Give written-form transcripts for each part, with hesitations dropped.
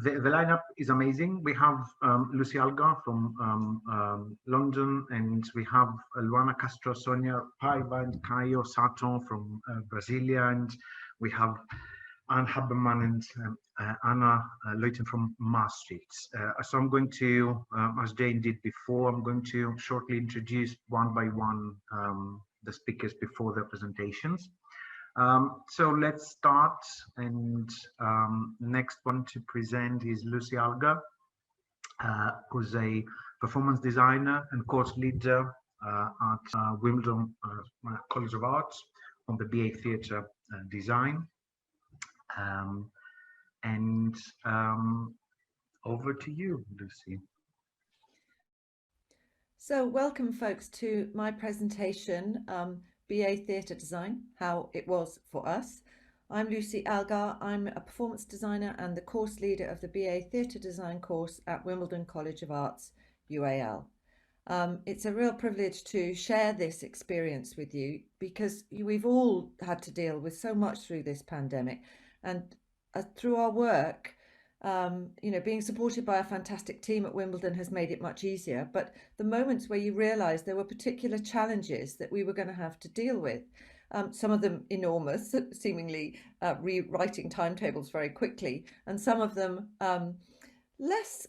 the lineup is amazing. We have Lucy Algar from London, and we have Luana, Castro, Sônia, Paiva, and Caio, Sato from Brasília, and we have Anne Haberman and Anna Leuten from Maastricht. So I'm going to, as Jane did before, I'm going to shortly introduce one by one the speakers before their presentations. So let's start, and next one to present is Lucy Algar, who's a performance designer and course leader at Wimbledon College of Arts on the BA Theatre Design. Over to you, Lucy. So welcome, folks, to my presentation, BA Theatre Design, How It Was For Us. I'm Lucy Algar. I'm a performance designer and the course leader of the BA Theatre Design course at Wimbledon College of Arts, UAL. It's a real privilege to share this experience with you because we've all had to deal with so much through this pandemic, and through our work, being supported by a fantastic team at Wimbledon has made it much easier. But the moments where you realise there were particular challenges that we were going to have to deal with, some of them enormous, seemingly rewriting timetables very quickly, and some of them less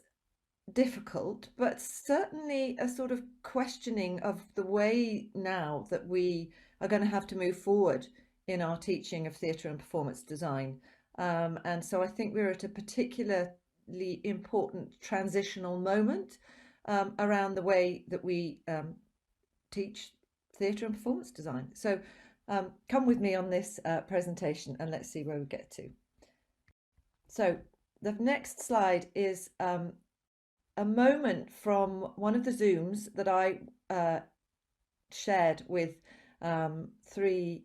difficult, but certainly a sort of questioning of the way now that we are going to have to move forward in our teaching of theatre and performance design. And so I think we're at a particularly important transitional moment around the way that we teach theatre and performance design. So come with me on this presentation and let's see where we get to. So the next slide is a moment from one of the Zooms that I shared with three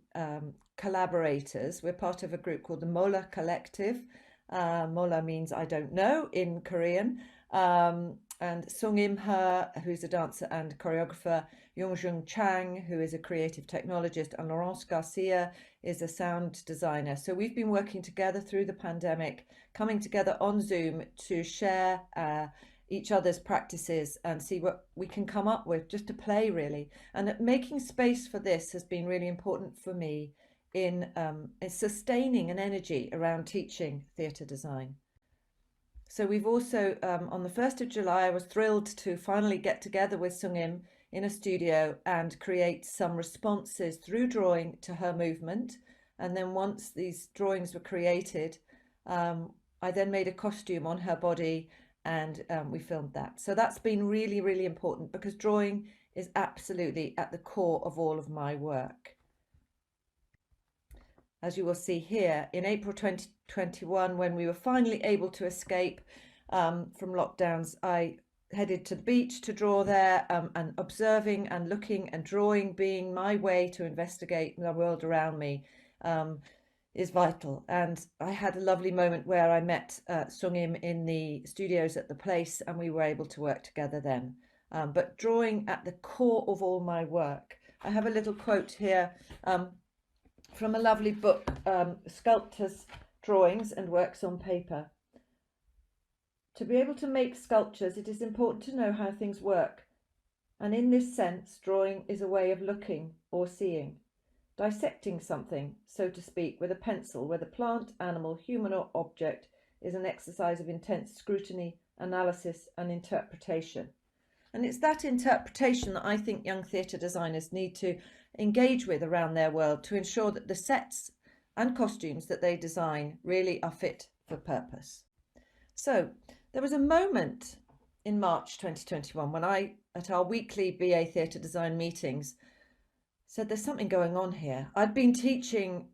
collaborators. We're part of a group called the Mola Collective. Mola means I don't know in Korean. And Sung Im Ha, who's a dancer and choreographer, Yongjung Chang, who is a creative technologist, and Laurence Garcia is a sound designer. So we've been working together through the pandemic, coming together on Zoom to share each other's practices and see what we can come up with, just to play really. And making space for this has been really important for me in sustaining an energy around teaching theatre design. So we've also, on the 1st of July, I was thrilled to finally get together with Sung Im in a studio and create some responses through drawing to her movement. And then once these drawings were created, I then made a costume on her body and we filmed that. So that's been really, really important because drawing is absolutely at the core of all of my work. As you will see here, in April 2021, when we were finally able to escape from lockdowns, I headed to the beach to draw there, and observing and looking and drawing being my way to investigate the world around me is vital. And I had a lovely moment where I met Sung Im in the studios at the place, and we were able to work together then. But drawing at the core of all my work. I have a little quote here from a lovely book, Sculptors' Drawings and Works on Paper. To be able to make sculptures, it is important to know how things work. And in this sense, drawing is a way of looking or seeing, dissecting something, so to speak, with a pencil, whether plant, animal, human or object, is an exercise of intense scrutiny, analysis and interpretation. And it's that interpretation that I think young theatre designers need to engage with around their world to ensure that the sets and costumes that they design really are fit for purpose. So there was a moment in March 2021 when I, at our weekly BA Theatre Design meetings, said there's something going on here. I'd been teaching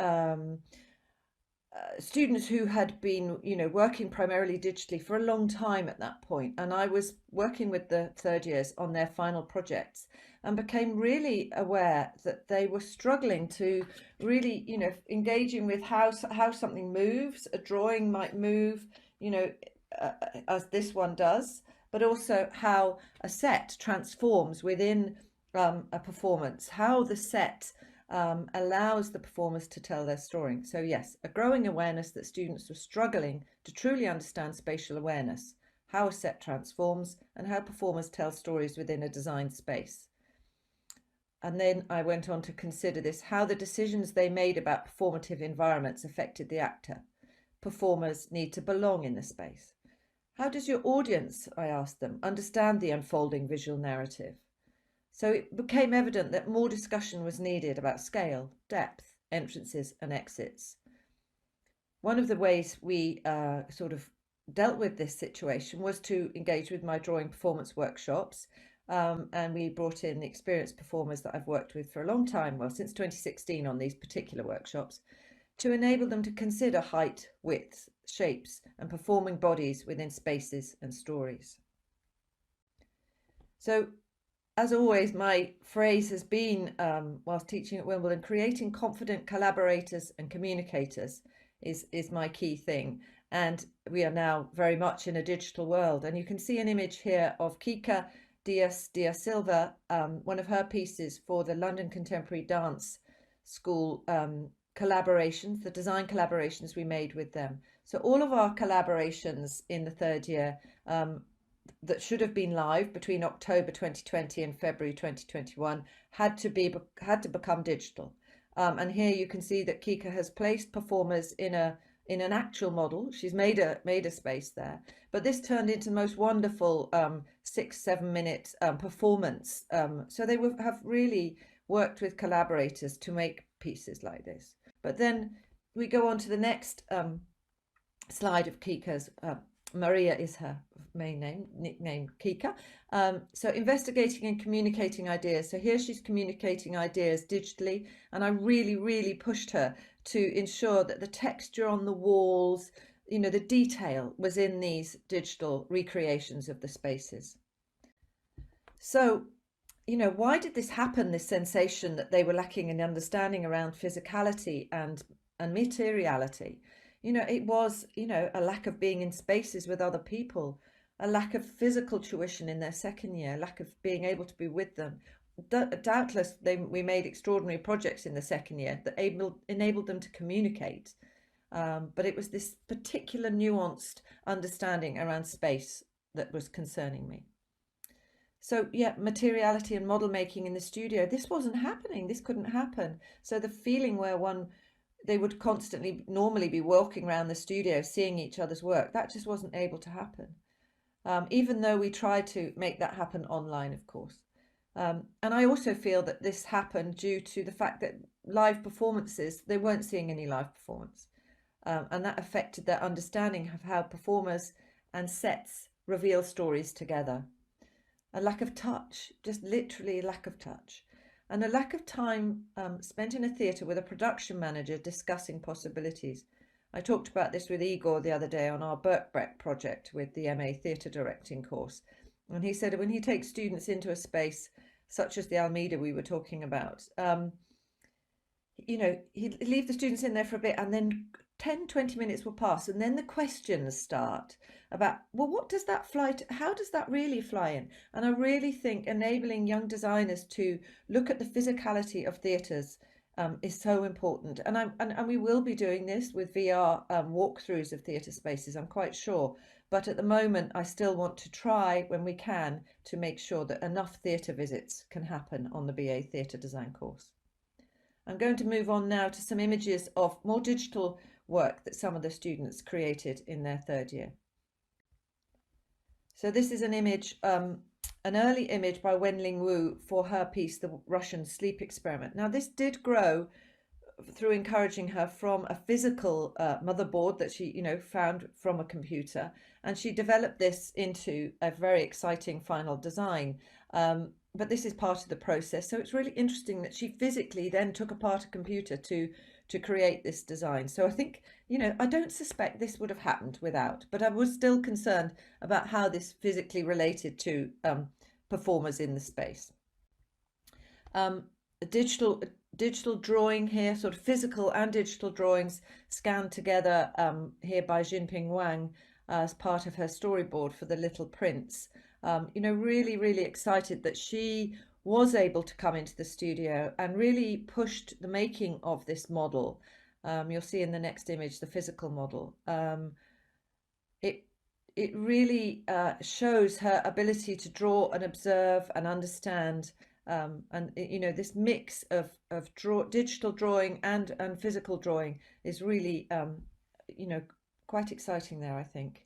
students who had been, working primarily digitally for a long time at that point, and I was working with the third years on their final projects and became really aware that they were struggling to really, engaging with how something moves. A drawing might move, as this one does, but also how a set transforms within a performance, how the set allows the performers to tell their story. So yes, a growing awareness that students were struggling to truly understand spatial awareness, how a set transforms, and how performers tell stories within a designed space. And then I went on to consider this, how the decisions they made about performative environments affected the actor. Performers need to belong in the space. How does your audience, I asked them, understand the unfolding visual narrative? So it became evident that more discussion was needed about scale, depth, entrances and exits. One of the ways we sort of dealt with this situation was to engage with my drawing performance workshops, and we brought in the experienced performers that I've worked with for a long time, well, since 2016 on these particular workshops, to enable them to consider height, width, shapes and performing bodies within spaces and stories. So as always, my phrase has been, whilst teaching at Wimbledon, creating confident collaborators and communicators is my key thing. And we are now very much in a digital world. And you can see an image here of Kika Dias Silva, one of her pieces for the London Contemporary Dance School collaborations, the design collaborations we made with them. So all of our collaborations in the third year that should have been live between October 2020 and February 2021 had to become digital. And here you can see that Kika has placed performers in an actual model. She's made a space there, but this turned into the most wonderful 6-7 minute performance. So they have really worked with collaborators to make pieces like this. But then we go on to the next slide of Kika's. Maria is her main name, nickname Kika. So investigating and communicating ideas. So here she's communicating ideas digitally, and I really pushed her to ensure that the texture on the walls, you know, the detail was in these digital recreations of the spaces. So, you know, why did this happen, this sensation that they were lacking in understanding around physicality and materiality? You know, it was, you know, a lack of being in spaces with other people, a lack of physical tuition in their second year, lack of being able to be with them. Doubtless, we made extraordinary projects in the second year that enabled them to communicate. But it was this particular nuanced understanding around space that was concerning me. So yeah, materiality and model making in the studio, this wasn't happening. This couldn't happen. So the feeling where they would constantly normally be walking around the studio seeing each other's work, that just wasn't able to happen. Even though we tried to make that happen online, of course. And I also feel that this happened due to the fact that live performances, they weren't seeing any live performance. And that affected their understanding of how performers and sets reveal stories together. A lack of touch, just literally a lack of touch. And a lack of time spent in a theatre with a production manager discussing possibilities. I talked about this with Igor the other day on our Birkbeck project with the MA Theatre Directing course. And he said when he takes students into a space such as the Almeida we were talking about, you know, he'd leave the students in there for a bit and then 10-20 minutes will pass and then the questions start about, well, what does that how does that really fly in? And I really think enabling young designers to look at the physicality of theatres is so important. And we will be doing this with VR walkthroughs of theatre spaces, I'm quite sure. But at the moment, I still want to try, when we can, to make sure that enough theatre visits can happen on the BA Theatre Design course. I'm going to move on now to some images of more digital work that some of the students created in their third year. So this is an image, an early image by Wenling Wu for her piece, The Russian Sleep Experiment. Now this did grow through encouraging her from a physical motherboard that she, you know, found from a computer, and she developed this into a very exciting final design. But this is part of the process, so it's really interesting that she physically then took apart a computer to create this design. So I think, you know, I don't suspect this would have happened without, but I was still concerned about how this physically related to performers in the space. A digital drawing here, sort of physical and digital drawings scanned together here by Xinping Wang as part of her storyboard for The Little Prince. You know, really excited that she was able to come into the studio and really pushed the making of this model. You'll see in the next image the physical model. It really shows her ability to draw and observe and understand, and you know, this mix of digital drawing and physical drawing is really you know, quite exciting there, I think.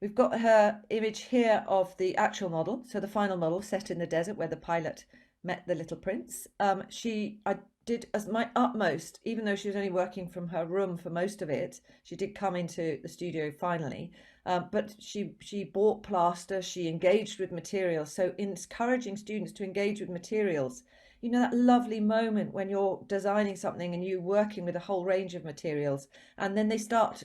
We've got her image here of the actual model, so the final model set in the desert where the pilot met the little prince. I did as my utmost, even though she was only working from her room for most of it. She did come into the studio finally, but she bought plaster, she engaged with materials. So encouraging students to engage with materials, you know, that lovely moment when you're designing something and you're working with a whole range of materials, and then they start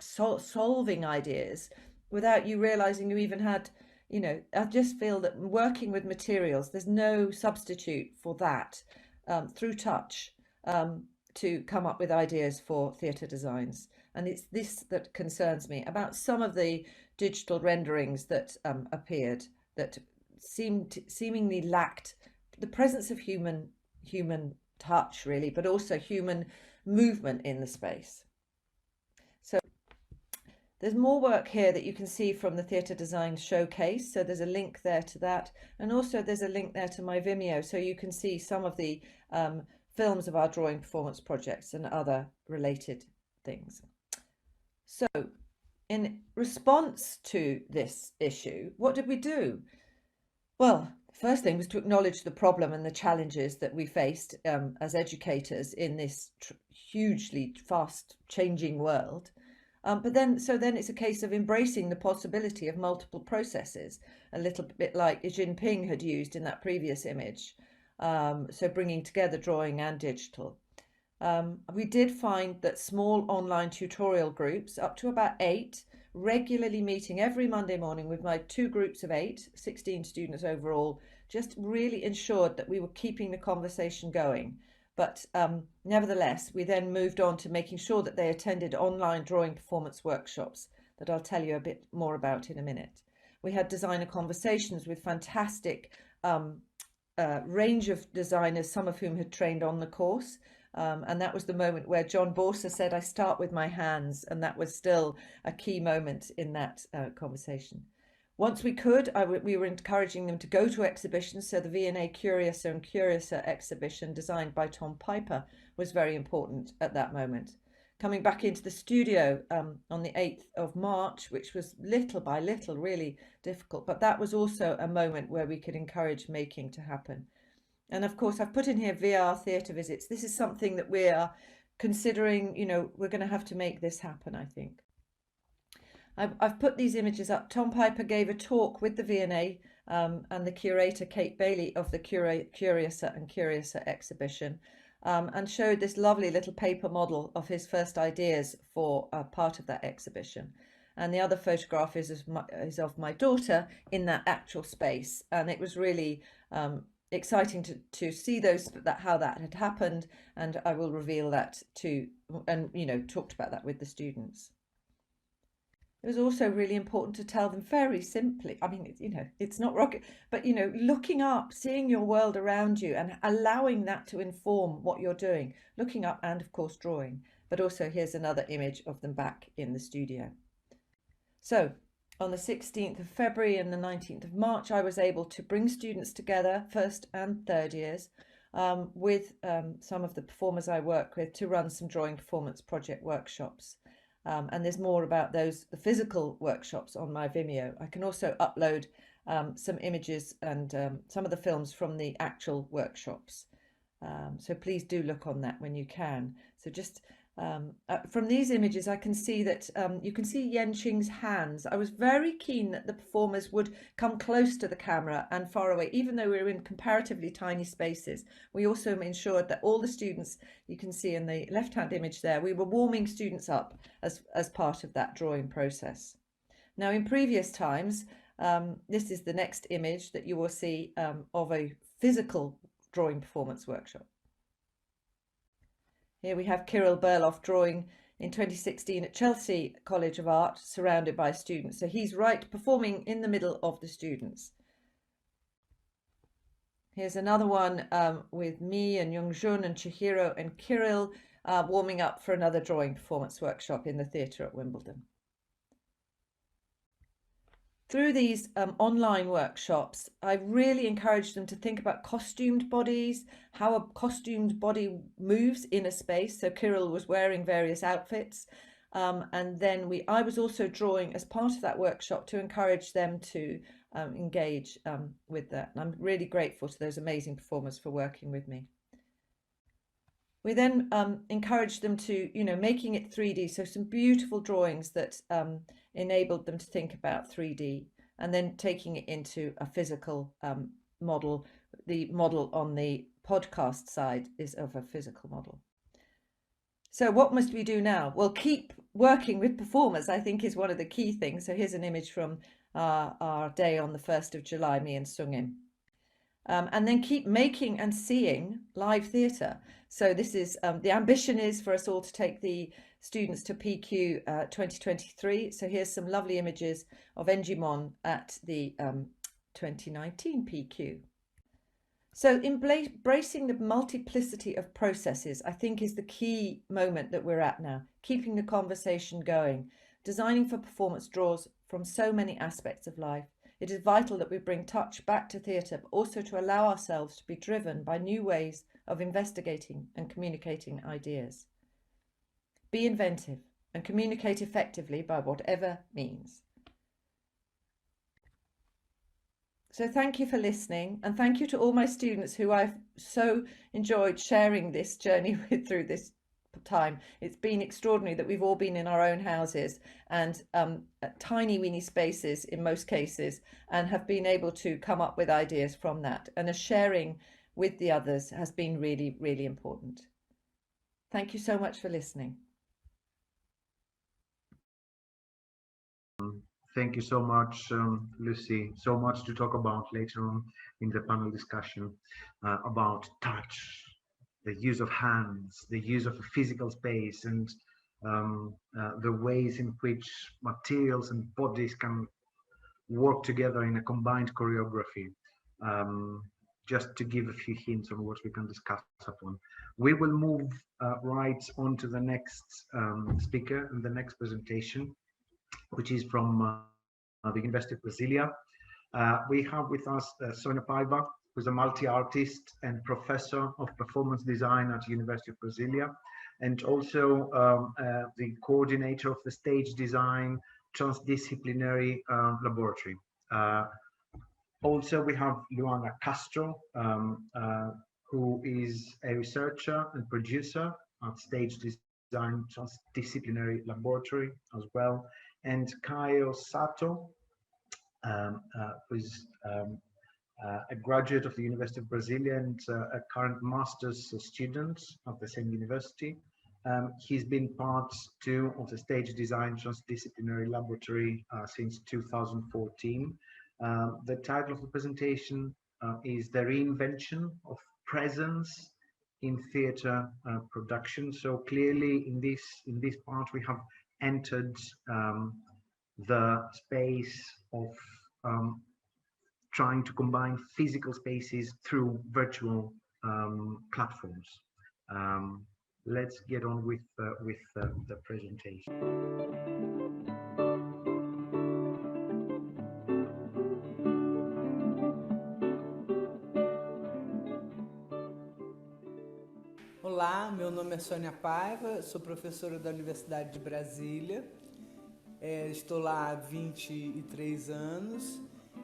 solving ideas without you realizing you even had, you know, I just feel that working with materials, there's no substitute for that, through touch, to come up with ideas for theatre designs. And it's this that concerns me about some of the digital renderings that appeared that seemingly lacked the presence of human touch, really, but also human movement in the space. So there's more work here that you can see from the Theatre Design Showcase. So there's a link there to that. And also there's a link there to my Vimeo. So you can see some of the films of our drawing performance projects and other related things. So in response to this issue, what did we do? Well, the first thing was to acknowledge the problem and the challenges that we faced as educators in this hugely fast changing world. But then it's a case of embracing the possibility of multiple processes, a little bit like Xinping had used in that previous image. So bringing together drawing and digital. We did find that small online tutorial groups, up to about 8, regularly meeting every Monday morning with my 2 groups of 8, 16 students overall, just really ensured that we were keeping the conversation going. But nevertheless, we then moved on to making sure that they attended online drawing performance workshops that I'll tell you a bit more about in a minute. We had designer conversations with fantastic range of designers, some of whom had trained on the course. And that was the moment where John Borsa said, "I start with my hands." And that was still a key moment in that conversation. Once we could, we were encouraging them to go to exhibitions. So the V&A Curiouser and Curiouser exhibition designed by Tom Paiva was very important at that moment. Coming back into the studio on the 8th of March, which was little by little really difficult, but that was also a moment where we could encourage making to happen. And of course, I've put in here VR theatre visits. This is something that we are considering, you know, we're going to have to make this happen, I think. I've put these images up. Tom Paiva gave a talk with the V&A and the curator, Kate Bailey, of the Curiouser and Curiouser exhibition, and showed this lovely little paper model of his first ideas for part of that exhibition. And the other photograph is of my daughter in that actual space. And it was really exciting to see how that had happened. And I will reveal that too, and, you know, talked about that with the students. It was also really important to tell them very simply, I mean, you know, it's not rocket, but, you know, looking up, seeing your world around you and allowing that to inform what you're doing, looking up and, of course, drawing. But also here's another image of them back in the studio. So on the 16th of February and the 19th of March, I was able to bring students together, 1st and 3rd years, with some of the performers I work with to run some drawing performance project workshops. And there's more about the physical workshops on my Vimeo. I can also upload some images and some of the films from the actual workshops. So please do look on that when you can. So just from these images, I can see that you can see Yenqing's hands. I was very keen that the performers would come close to the camera and far away, even though we were in comparatively tiny spaces. We also ensured that all the students, you can see in the left-hand image there, we were warming students up as part of that drawing process. Now, in previous times, this is the next image that you will see of a physical drawing performance workshop. Here we have Kirill Berloff drawing in 2016 at Chelsea College of Art, surrounded by students. So he's performing in the middle of the students. Here's another one with me and Youngjun and Chihiro and Kirill warming up for another drawing performance workshop in the theatre at Wimbledon. Through these online workshops, I really encouraged them to think about costumed bodies, how a costumed body moves in a space. So Kirill was wearing various outfits. And then I was also drawing as part of that workshop to encourage them to engage with that. And I'm really grateful to those amazing performers for working with me. We then encouraged them to, making it 3D. So some beautiful drawings that enabled them to think about 3D and then taking it into a physical model. The model on the podcast side is of a physical model. So what must we do now? Well, keep working with performers, I think, is one of the key things. So here's an image from our day on the 1st of July, me and Sungin. And then keep making and seeing live theatre. So this is, the ambition is for us all to take the students to PQ 2023. So here's some lovely images of Engimon at the 2019 PQ. So embracing the multiplicity of processes, I think, is the key moment that we're at now. Keeping the conversation going. Designing for performance draws from so many aspects of life. It is vital that we bring touch back to theatre, but also to allow ourselves to be driven by new ways of investigating and communicating ideas. Be inventive and communicate effectively by whatever means. So thank you for listening, and thank you to all my students who I've so enjoyed sharing this journey with through this time. It's been extraordinary that we've all been in our own houses and tiny weeny spaces in most cases, and have been able to come up with ideas from that. And the sharing with the others has been really, really important. Thank you so much for listening. Thank you so much, Lucy. So much to talk about later on in the panel discussion about touch, the use of hands, the use of a physical space, and the ways in which materials and bodies can work together in a combined choreography. Just to give a few hints on what we can discuss upon. We will move right on to the next speaker and the next presentation, which is from the University of Brasília. We have with us Sônia Paiva, who's a multi-artist and professor of performance design at University of Brasília, and also the coordinator of the stage design transdisciplinary laboratory. Also, we have Luana Castro, who is a researcher and producer at Stage Design Transdisciplinary Laboratory as well, and Caio Sato, who is a graduate of the University of Brasília and a current master's student of the same university. He's been part too of the Stage Design Transdisciplinary Laboratory since 2014. The title of the presentation is The Reinvention of Presence in Theatre Production. So clearly in this part we have entered the space of trying to combine physical spaces through virtual platforms. Let's get on with the presentation. Olá, meu nome é Sônia Paiva, sou professora da Universidade de Brasília. Estou lá há 23 anos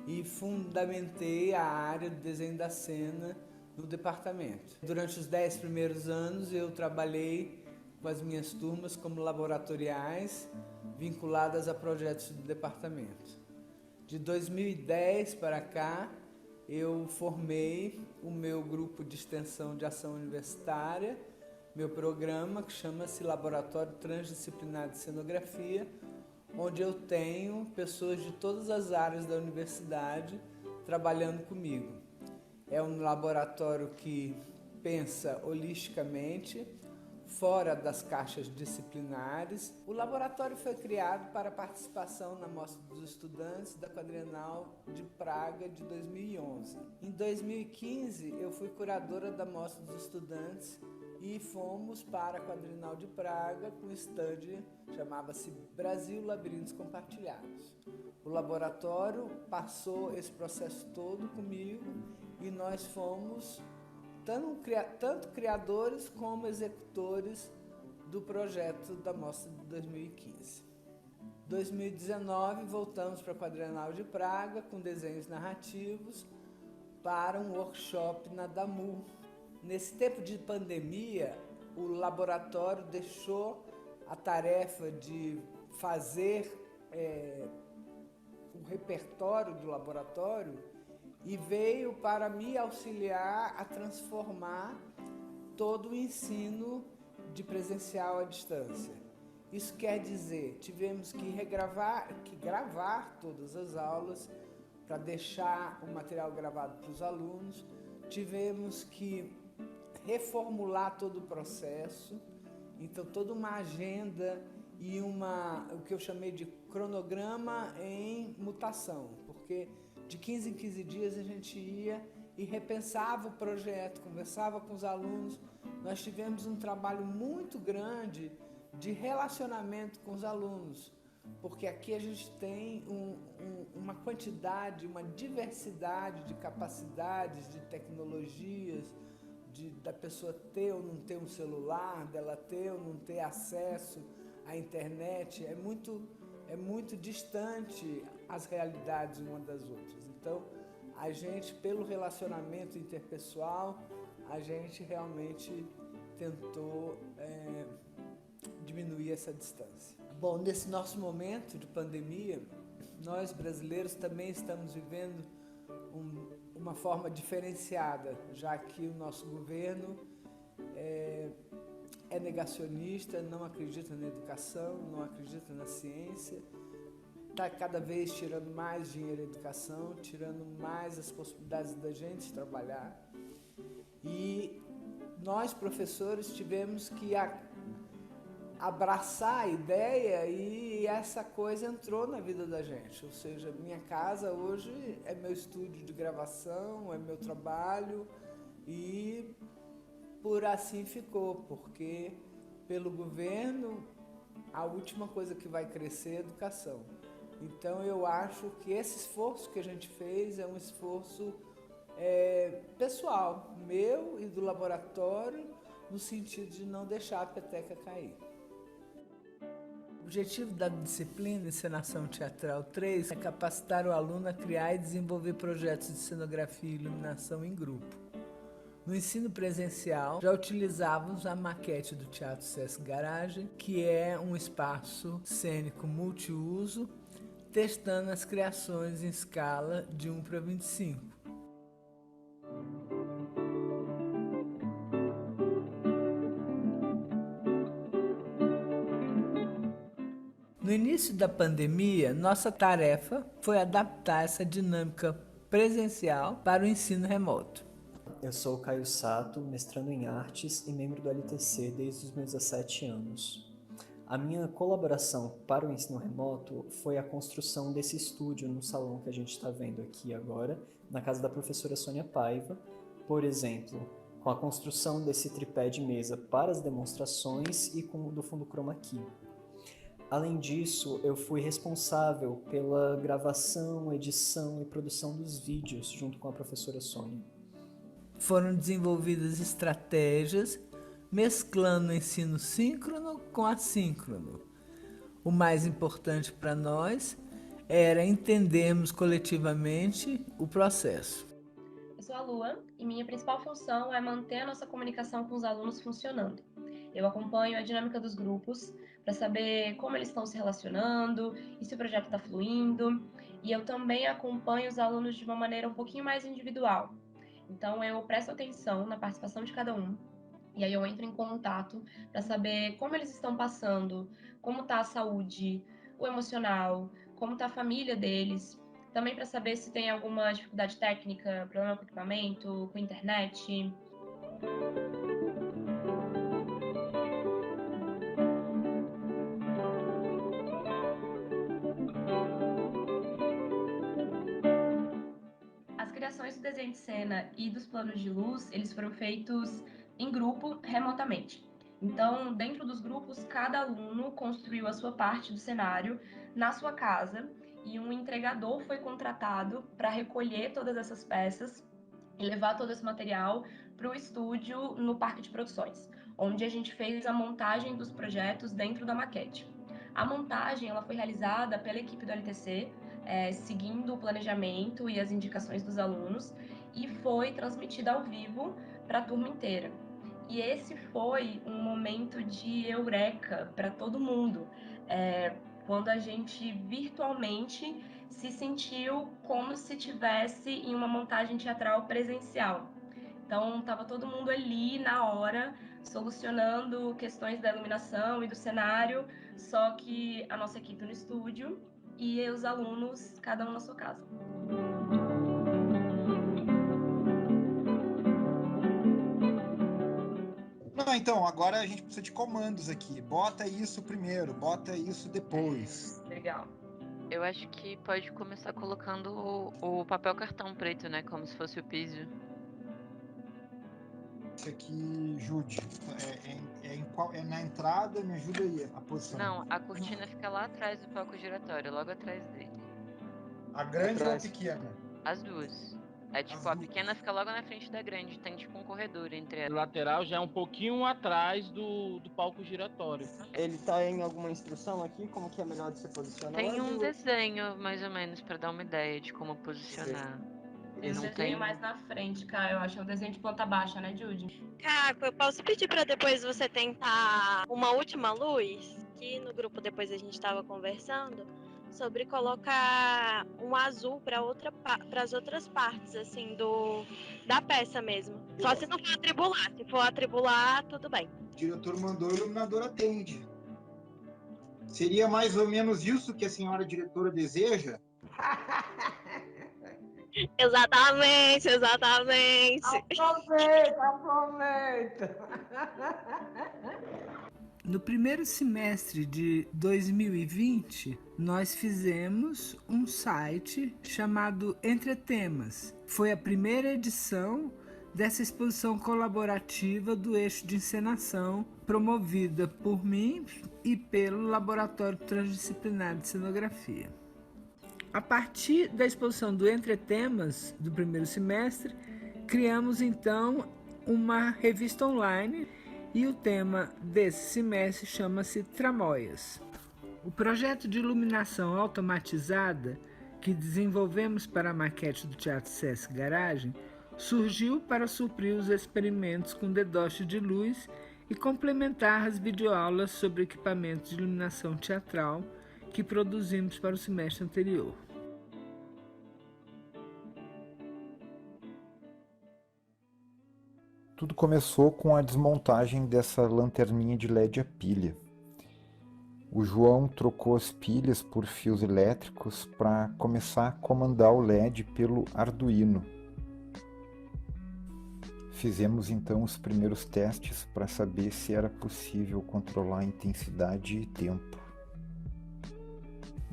e fundamentei a área de desenho da cena no departamento. Durante os 10 primeiros anos eu trabalhei com as minhas turmas como laboratoriais vinculadas a projetos do departamento. De 2010 para cá eu formei o meu grupo de extensão de ação universitária, meu programa que chama-se Laboratório Transdisciplinary de Cenografia, onde eu tenho pessoas de todas as áreas da universidade trabalhando comigo. É um laboratório que pensa holisticamente, fora das caixas disciplinares. O laboratório foi criado para participação na Mostra dos Estudantes da Quadrienal de Praga de 2011. Em 2015, eu fui curadora da Mostra dos Estudantes e fomos para a Quadrienal de Praga com um stand, chamava-se Brasil, Labirintos Compartilhados. O laboratório passou esse processo todo comigo e nós fomos tanto criadores como executores do projeto da Mostra de 2015. Em 2019, voltamos para a Quadrienal de Praga com desenhos narrativos para um workshop na DAMU. Nesse tempo de pandemia, o laboratório deixou a tarefa de fazer o repertório do laboratório e veio para me auxiliar a transformar todo o ensino de presencial à distância. Isso quer dizer, tivemos que gravar todas as aulas para deixar o material gravado para os alunos, tivemos que reformular todo o processo, então toda uma agenda e o que eu chamei de cronograma em mutação, porque de 15 em 15 dias a gente ia e repensava o projeto, conversava com os alunos. Nós tivemos um trabalho muito grande de relacionamento com os alunos, porque aqui a gente tem uma quantidade, uma diversidade de capacidades, de tecnologias, da pessoa ter ou não ter um celular, dela ter ou não ter acesso à internet. É muito distante as realidades uma das outras. Então, a gente, pelo relacionamento interpessoal, a gente realmente tentou diminuir essa distância. Bom, nesse nosso momento de pandemia, nós brasileiros também estamos vivendo uma forma diferenciada, já que o nosso governo é negacionista, não acredita na educação, não acredita na ciência, está cada vez tirando mais dinheiro da educação, tirando mais as possibilidades da gente trabalhar. E nós, professores, tivemos que abraçar a ideia e essa coisa entrou na vida da gente. Ou seja, minha casa hoje é meu estúdio de gravação, é meu trabalho e por assim ficou, porque pelo governo a última coisa que vai crescer é a educação. Então eu acho que esse esforço que a gente fez é um esforço pessoal, meu e do laboratório, no sentido de não deixar a peteca cair. O objetivo da disciplina Encenação Teatral 3 é capacitar o aluno a criar e desenvolver projetos de cenografia e iluminação em grupo. No ensino presencial, já utilizávamos a maquete do Teatro Sesc Garagem, que é um espaço cênico multiuso, testando as criações em escala de 1:25. No início da pandemia, nossa tarefa foi adaptar essa dinâmica presencial para o ensino remoto. Eu sou o Caio Sato, mestrando em artes e membro do LTC desde os meus 17 anos. A minha colaboração para o ensino remoto foi a construção desse estúdio no salão que a gente está vendo aqui agora, na casa da professora Sônia Paiva, por exemplo, com a construção desse tripé de mesa para as demonstrações e do fundo chroma key. Além disso, eu fui responsável pela gravação, edição e produção dos vídeos junto com a professora Sônia. Foram desenvolvidas estratégias mesclando o ensino síncrono com assíncrono. O mais importante para nós era entendermos coletivamente o processo. Eu sou a Lua e minha principal função é manter a nossa comunicação com os alunos funcionando. Eu acompanho a dinâmica dos grupos para saber como eles estão se relacionando e se o projeto está fluindo. E eu também acompanho os alunos de uma maneira um pouquinho mais individual. Então eu presto atenção na participação de cada um. E aí eu entro em contato para saber como eles estão passando, como está a saúde, o emocional, como está a família deles. Também para saber se tem alguma dificuldade técnica, problema com equipamento, com internet. desenho de cena e dos planos de luz, eles foram feitos em grupo, remotamente. Então, dentro dos grupos, cada aluno construiu a sua parte do cenário na sua casa e um entregador foi contratado para recolher todas essas peças e levar todo esse material para o estúdio no parque de produções, onde a gente fez a montagem dos projetos dentro da maquete. A montagem ela foi realizada pela equipe do LTC, seguindo o planejamento e as indicações dos alunos, e foi transmitida ao vivo para a turma inteira. E esse foi um momento de eureka para todo mundo, quando a gente virtualmente se sentiu como se tivesse em uma montagem teatral presencial. Então, estava todo mundo ali na hora, solucionando questões da iluminação e do cenário, só que a nossa equipe no estúdio e os alunos, cada um na sua casa. Não, então, agora a gente precisa de comandos aqui. Bota isso primeiro, bota isso depois. Legal. Eu acho que pode começar colocando o papel cartão preto, né? Como se fosse o piso. Esse aqui, Jude, é na entrada, me ajuda aí a posição. Não, a cortina fica lá atrás do palco giratório, logo atrás dele. A grande ou a pequena? As duas. É tipo, a pequena fica logo na frente da grande, tem tipo um corredor entre O elas. lateral já é um pouquinho atrás do palco giratório. Ele tá em alguma instrução aqui, como que é melhor de se posicionar? Tem um desenho, mais ou menos, pra dar uma ideia de como posicionar. Tem um desenho mais na frente, Caio, eu acho. É um desenho de planta baixa, né, Judy? Caco, eu posso pedir para depois você tentar uma última luz? Que no grupo depois a gente estava conversando sobre colocar um azul para as outras partes, assim, da peça mesmo. Só se não for atribular. Se for atribular, tudo bem. O diretor mandou, o iluminador atende. Seria mais ou menos isso que a senhora diretora deseja? Exatamente. Aproveita! No primeiro semestre de 2020, nós fizemos um site chamado Entre Temas. Foi a primeira edição dessa exposição colaborativa do eixo de encenação, promovida por mim e pelo Laboratório Transdisciplinary de Cenografia. A partir da exposição do Entre Temas do primeiro semestre, criamos então uma revista online e o tema desse semestre chama-se Tramóias. O projeto de iluminação automatizada que desenvolvemos para a maquete do Teatro Sesc Garagem surgiu para suprir os experimentos com DDoS de luz e complementar as videoaulas sobre equipamentos de iluminação teatral que produzimos para o semestre anterior. Tudo começou com a desmontagem dessa lanterninha de LED a pilha. O João trocou as pilhas por fios elétricos para começar a comandar o LED pelo Arduino. Fizemos então os primeiros testes para saber se era possível controlar a intensidade e tempo.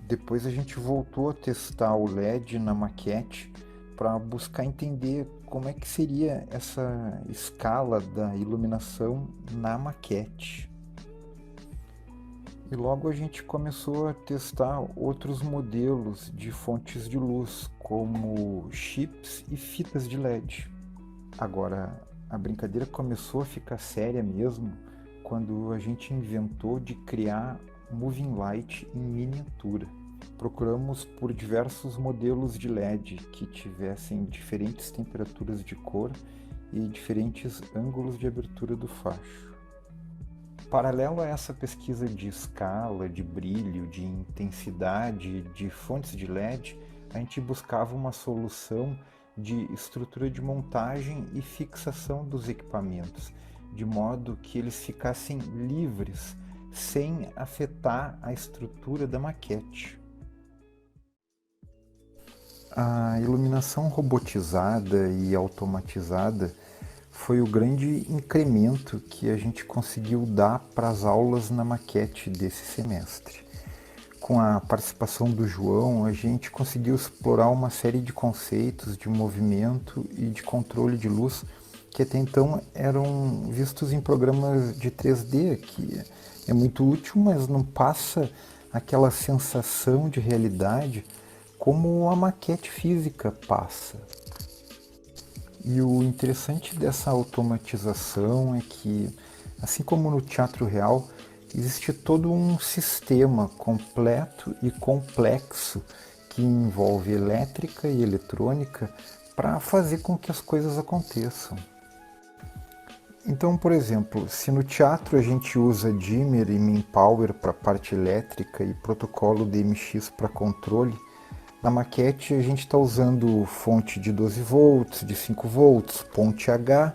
Depois a gente voltou a testar o LED na maquete para buscar entender como é que seria essa escala da iluminação na maquete. E logo a gente começou a testar outros modelos de fontes de luz, como chips e fitas de LED. Agora, a brincadeira começou a ficar séria mesmo quando a gente inventou de criar moving light em miniatura. Procuramos por diversos modelos de LED que tivessem diferentes temperaturas de cor e diferentes ângulos de abertura do facho. Paralelo a essa pesquisa de escala, de brilho, de intensidade, de fontes de LED, a gente buscava uma solução de estrutura de montagem e fixação dos equipamentos, de modo que eles ficassem livres, sem afetar a estrutura da maquete. A iluminação robotizada e automatizada foi o grande incremento que a gente conseguiu dar para as aulas na maquete desse semestre. com a participação do João, a gente conseguiu explorar uma série de conceitos de movimento e de controle de luz que até então eram vistos em programas de 3D, que é muito útil, mas não passa aquela sensação de realidade como a maquete física passa. E o interessante dessa automatização é que, assim como no teatro real, existe todo um sistema completo e complexo que envolve elétrica e eletrônica para fazer com que as coisas aconteçam. Então, por exemplo, se no teatro a gente usa dimmer e manpower para a parte elétrica e protocolo DMX para controle, na maquete a gente está usando fonte de 12 volts, de 5 volts, ponte H,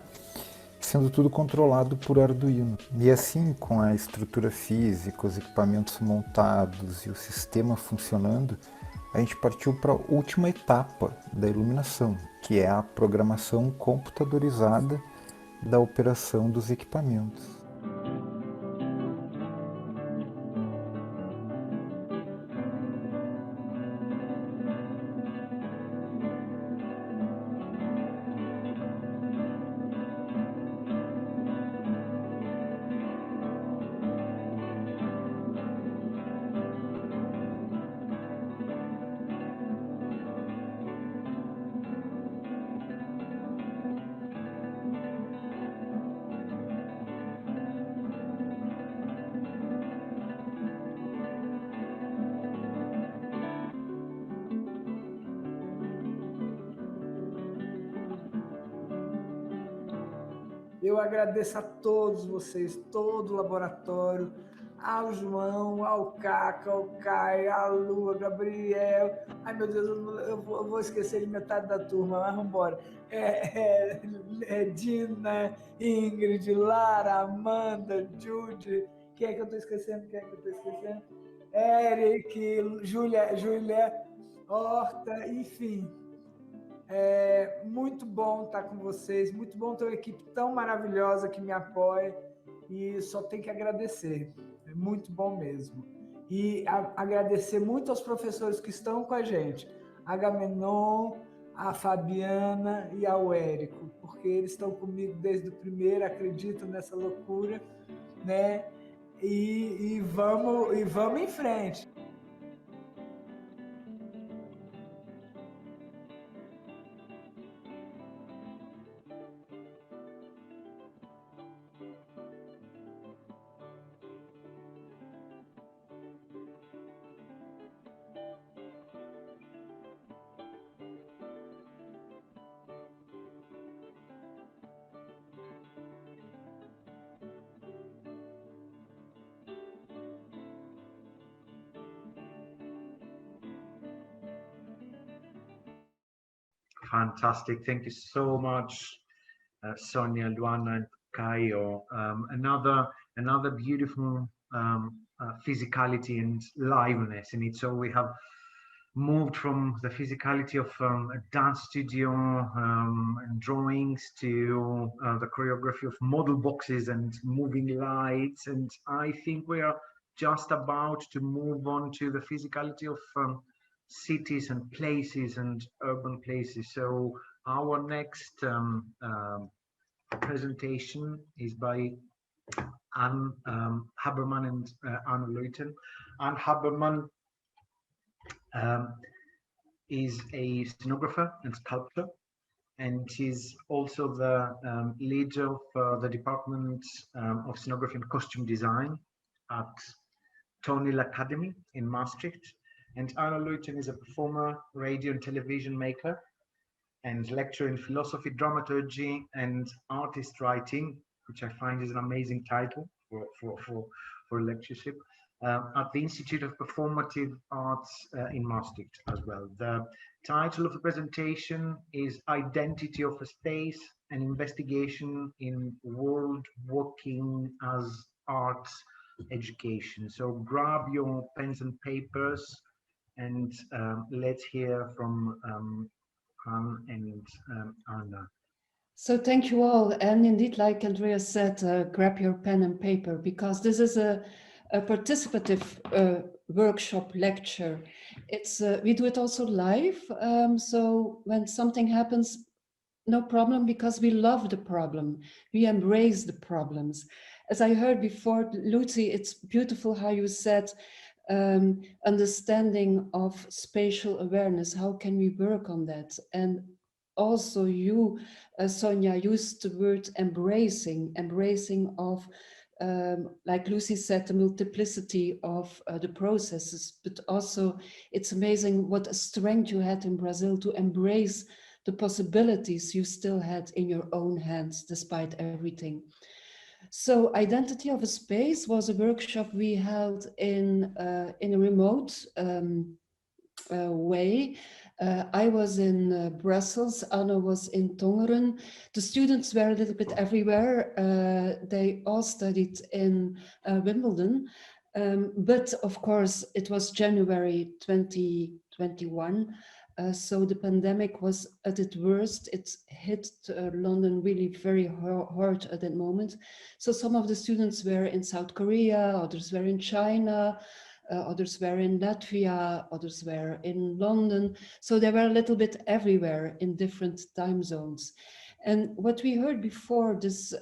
sendo tudo controlado por Arduino. E assim, com a estrutura física, os equipamentos montados e o sistema funcionando, a gente partiu para a última etapa da iluminação, que é a programação computadorizada da operação dos equipamentos. Eu agradeço a todos vocês, todo o laboratório, ao João, ao Caco, ao Caio, à Lua, Gabriel. Ai, meu Deus, eu vou esquecer de metade da turma, mas vamos embora. Dina, Ingrid, Lara, Amanda, Judy. Quem é que eu estou esquecendo? Eric, Júlia, Horta, enfim. É muito bom estar com vocês, muito bom ter uma equipe tão maravilhosa que me apoia e só tenho que agradecer, é muito bom mesmo. E agradecer muito aos professores que estão com a gente, a Agamenon, a Fabiana e ao Érico, porque eles estão comigo desde o primeiro, acreditam nessa loucura, né? E vamos em frente. Fantastic. Thank you so much, Sônia, Luana, and Caio. Another beautiful physicality and liveness in it. So we have moved from the physicality of a dance studio and drawings to the choreography of model boxes and moving lights. And I think we are just about to move on to the physicality of cities and places and urban places. So our next presentation is by Anne Haberman and Anna Leuten. Anne Haberman is a scenographer and sculptor, and she's also the leader of the Department of Scenography and Costume Design at Tonil Academy in Maastricht. And Anna Leuten is a performer, radio and television maker, and lecturer in philosophy, dramaturgy, and artist writing, which I find is an amazing title for a lectureship, at the Institute of Performative Arts in Maastricht as well. The title of the presentation is Identity of a Space, an Investigation in World Working as Arts Education. So grab your pens and papers, and let's hear from Anne and Anna. So thank you all. And indeed, like Andreas said, grab your pen and paper, because this is a participative workshop lecture. It's we do it also live. So when something happens, no problem, because we love the problem. We embrace the problems. As I heard before, Lucy, it's beautiful how you said understanding of spatial awareness. How can we work on that? And also you, Sônia, used the word embracing of, like Lucy said, the multiplicity of the processes, but also it's amazing what a strength you had in Brazil to embrace the possibilities you still had in your own hands despite everything. So Identity of a Space was a workshop we held in a remote way. I was in Brussels, Anna was in Tongeren. The students were a little bit everywhere. They all studied in Wimbledon. But of course, it was January 2021. So the pandemic was at its worst. It hit London really very hard at that moment. So some of the students were in South Korea, others were in China, others were in Latvia, others were in London. So they were a little bit everywhere in different time zones. And what we heard before this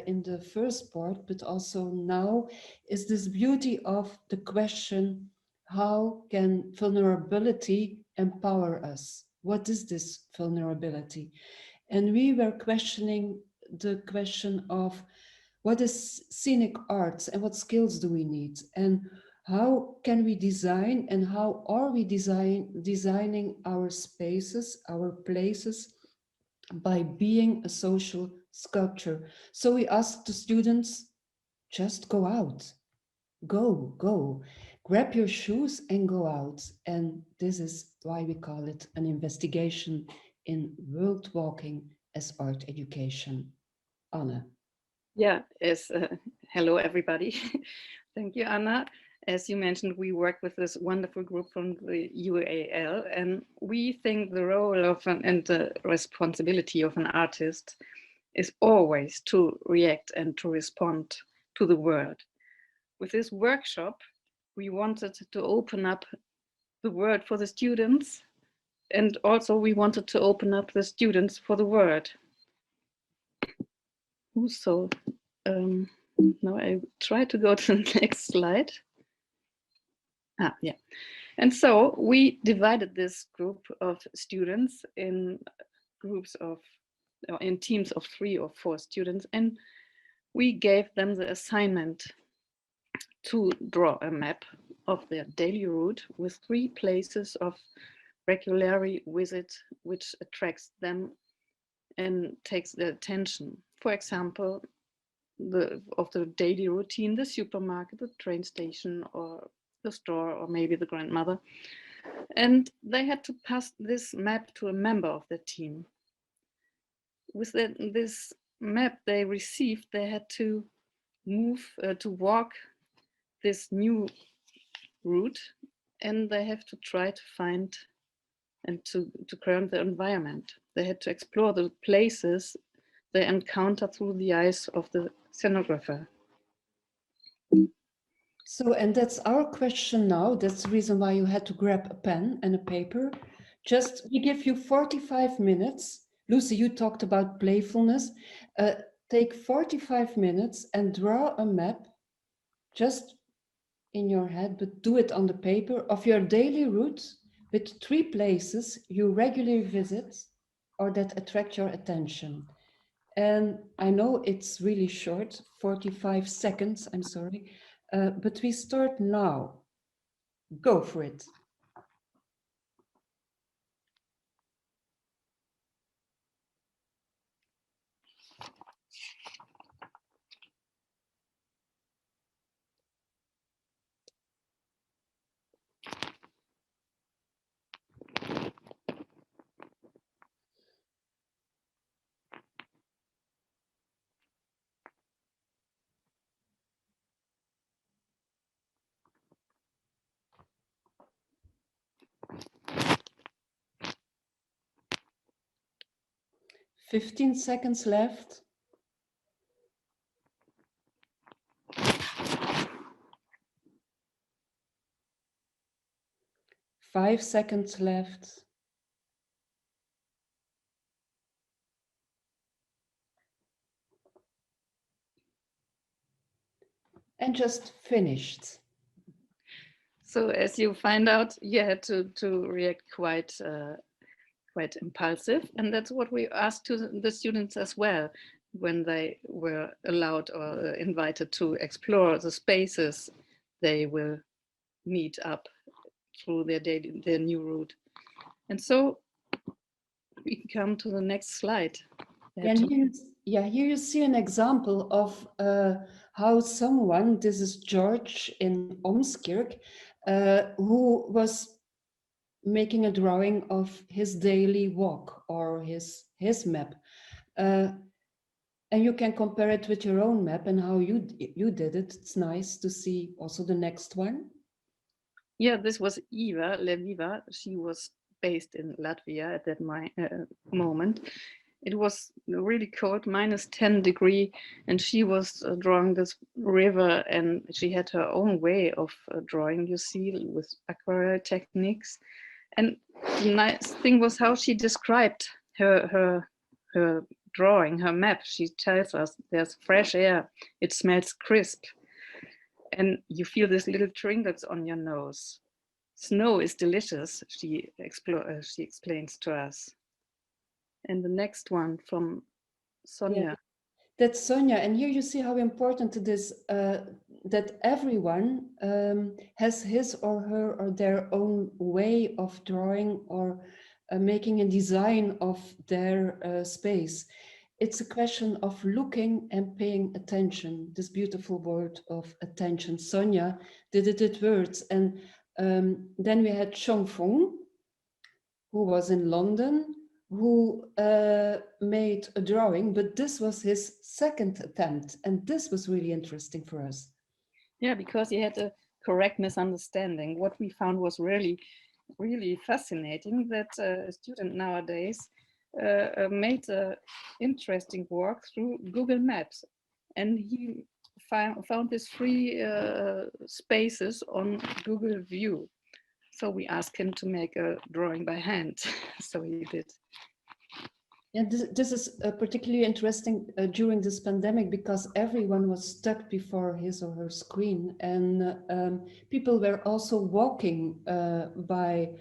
in the first part, but also now, is this beauty of the question, how can vulnerability empower us? What is this vulnerability? And we were questioning the question of what is scenic arts and what skills do we need? And how can we design and how are we designing our spaces, our places, by being a social sculpture? So we asked the students, just go out, go, grab your shoes and go out. And this is why we call it an investigation in world walking as art education. Anna. Yeah, hello everybody. Thank you, Anna. As you mentioned, we work with this wonderful group from the UAL, and we think the role of and the responsibility of an artist is always to react and to respond to the world. With this workshop, we wanted to open up the world for the students, and also we wanted to open up the students for the world. So now I try to go to the next slide. Yeah. And so we divided this group of students in groups of, or in teams of 3 or 4 students, and we gave them the assignment to draw a map of their daily route with 3 places of regularly visit which attracts them and takes their attention. For example, of the daily routine, the supermarket, the train station, or the store, or maybe the grandmother. And they had to pass this map to a member of the team. With this map they received, they had to move, to walk this new route, and they have to try to find and to current the environment. They had to explore the places they encounter through the eyes of the scenographer. So, and that's our question now. That's the reason why you had to grab a pen and a paper. Just, we give you 45 minutes. Lucy, you talked about playfulness. Take 45 minutes and draw a map just in your head, but do it on the paper of your daily route with 3 places you regularly visit or that attract your attention. And I know it's really short, 45 seconds, I'm sorry, but we start now. Go for it. "15 seconds left. 5 seconds left. And just finished. So as you find out, you had to react quite impulsive, and that's what we asked to the students as well when they were allowed or invited to explore the spaces they will meet up through their new route. And so we come to the next slide. And here you see an example of how someone, this is George in Omskirk, who was making a drawing of his daily walk or his map. And you can compare it with your own map and how you did it. It's nice to see also the next one. Yeah, this was Eva Leviva. She was based in Latvia at that moment. It was really cold, -10 degrees, and she was drawing this river, and she had her own way of drawing, you see, with aquarelle techniques. And the nice thing was how she described her drawing, her map. She tells us there's fresh air, it smells crisp, and you feel these little trinkets on your nose. Snow is delicious, she explains to us. And the next one from Sônia. Yeah, that's Sônia, and here you see how important it is that everyone has his or her or their own way of drawing or making a design of their space. It's a question of looking and paying attention, this beautiful word of attention. Sônia did it with words. And then we had Xinping, who was in London, who made a drawing, but this was his second attempt. And this was really interesting for us. Yeah, because he had a correct misunderstanding. What we found was really fascinating, that a student nowadays made an interesting walk through Google Maps. And he found these free spaces on Google View. So we asked him to make a drawing by hand. So he did. Yeah, this is particularly interesting during this pandemic because everyone was stuck before his or her screen, and people were also walking by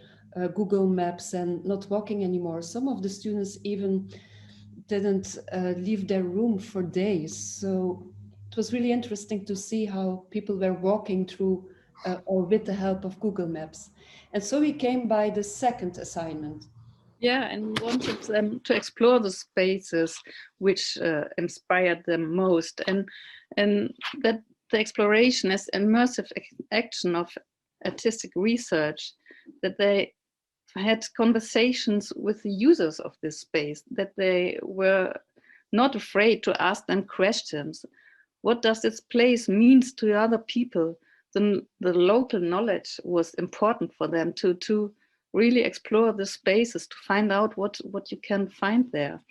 Google Maps and not walking anymore. Some of the students even didn't leave their room for days. So it was really interesting to see how people were walking through or with the help of Google Maps. And so we came by the second assignment. Yeah, and we wanted them to explore the spaces which inspired them most, and that the exploration is immersive action of artistic research, that they had conversations with the users of this space, that they were not afraid to ask them questions. What does this place mean to other people? The local knowledge was important for them to really explore the spaces, to find out what you can find there.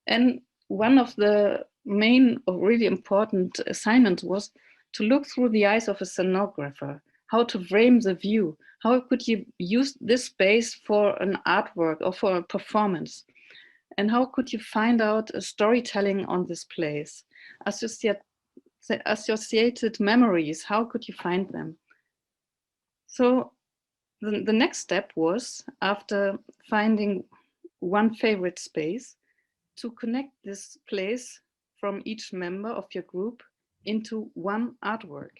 And one of the main or really important assignments was to look through the eyes of a scenographer, how to frame the view, how could you use this space for an artwork or for a performance, and how could you find out a storytelling on this place, associated memories, how could you find them? So the next step was, after finding one favorite space, to connect this place from each member of your group into one artwork.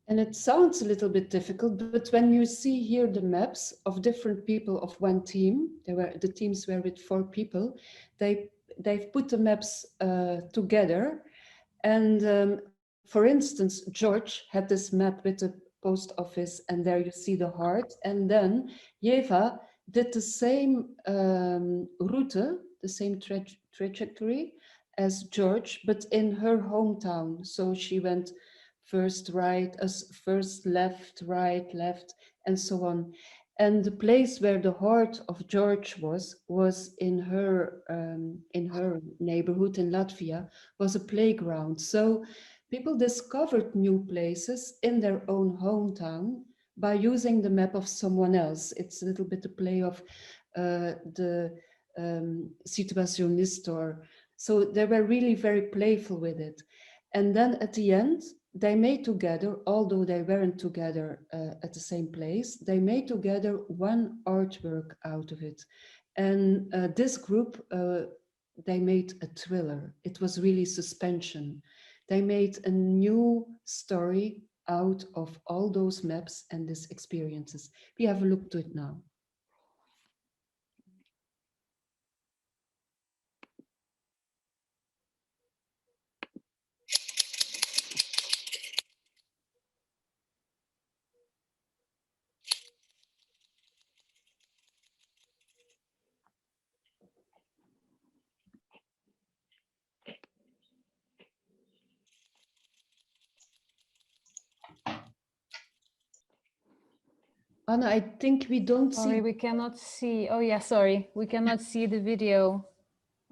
And it sounds a little bit difficult, but when you see here the maps of different people of one team, the teams were with 4 people, they've put the maps together. And for instance, George had this map with the post office, and there you see the heart. And then Eva did the same route, the same trajectory as George, but in her hometown. So she went first right, first left, right, left, and so on. And the place where the heart of George was in her neighborhood in Latvia, was a playground. So people discovered new places in their own hometown by using the map of someone else. It's a little bit a play of the situationist, or so they were really very playful with it. And then at the end, they made together, although they weren't together at the same place, they made together one artwork out of it. And this group, they made a thriller. It was really suspension. They made a new story out of all those maps and these experiences. We have a look to it now. Anna, I think we don't see. Sorry, we cannot see. Oh yeah, sorry, we cannot see the video.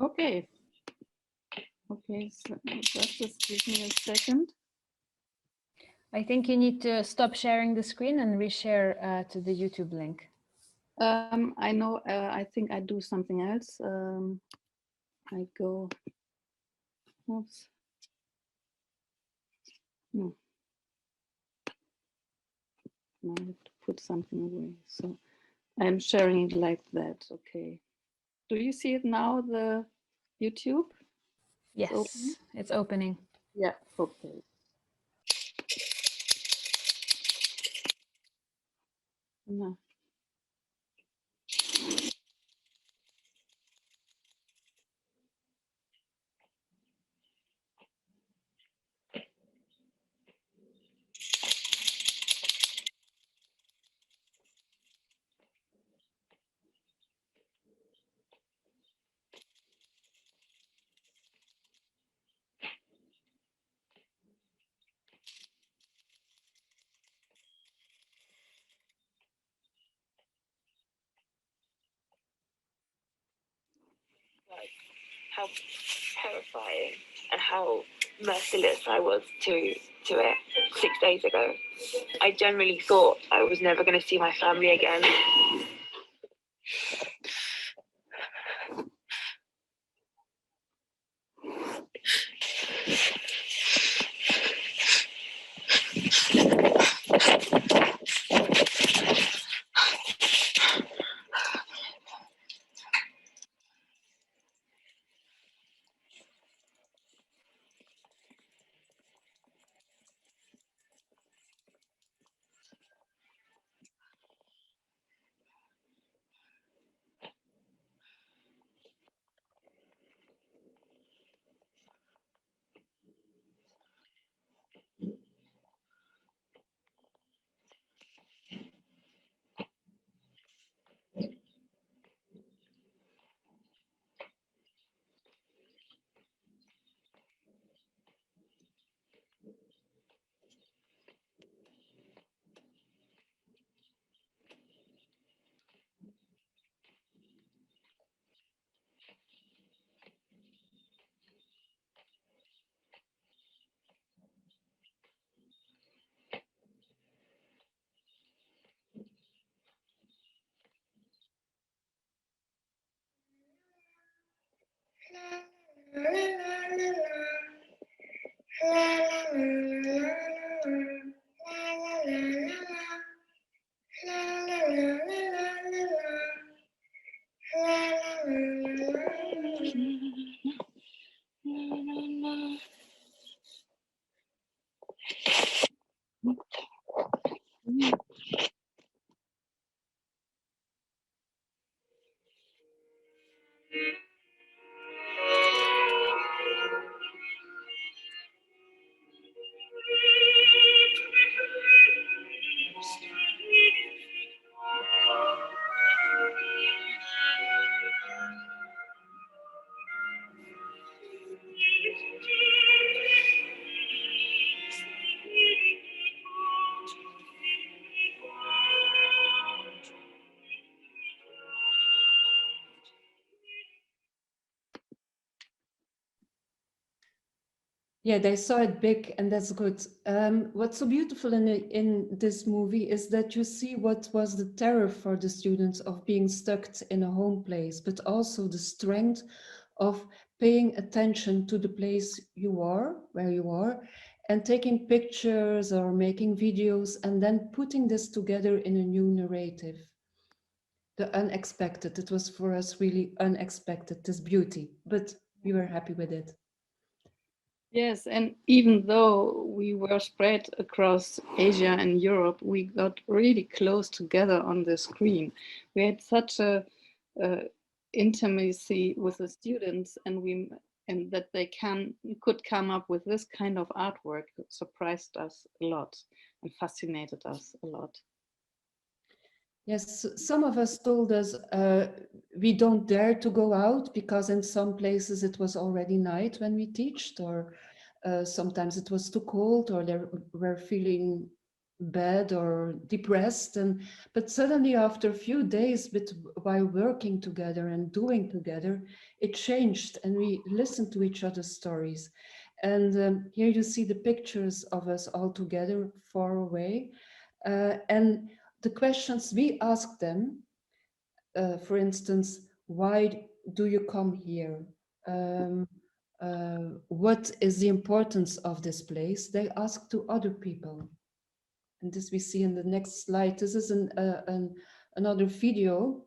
Okay. Okay, so just give me a second. I think you need to stop sharing the screen and reshare to the YouTube link. I know, I think I do something else. I go, oops. No. Now I have to put something away. So I'm sharing it like that. Okay. Do you see it now, the YouTube? Yes, it's opening. Yeah, okay. No. How terrifying and how merciless I was to it 6 days ago. I generally thought I was never going to see my family again. Yeah, they saw it big, and that's good. What's so beautiful in this movie is that you see what was the terror for the students of being stuck in a home place, but also the strength of paying attention to the place you are, where you are, and taking pictures or making videos, and then putting this together in a new narrative. The unexpected, it was for us really unexpected, this beauty, but we were happy with it. Yes, and even though we were spread across Asia and Europe, we got really close together on the screen. We had such a intimacy with the students, and that they could come up with this kind of artwork surprised us a lot and fascinated us a lot. Yes, some of us told us we don't dare to go out because in some places it was already night when we taught, or sometimes it was too cold, or they were feeling bad or depressed. But suddenly after a few days while working together and doing together, it changed and we listened to each other's stories. And here you see the pictures of us all together far away. And the questions we asked them, for instance, why do you come here? What is the importance of this place? They asked to other people. And this we see in the next slide. This is another video.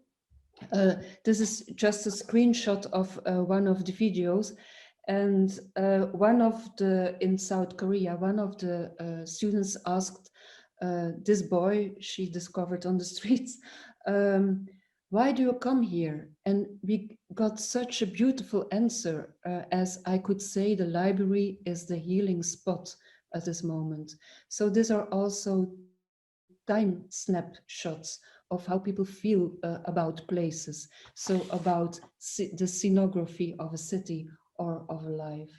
This is just a screenshot of one of the videos. And in South Korea, one of the students asked this boy she discovered on the streets, why do you come here? And we got such a beautiful answer as I could say the library is the healing spot at this moment. So these are also time snapshots of how people feel about places. So about the scenography of a city or of a life.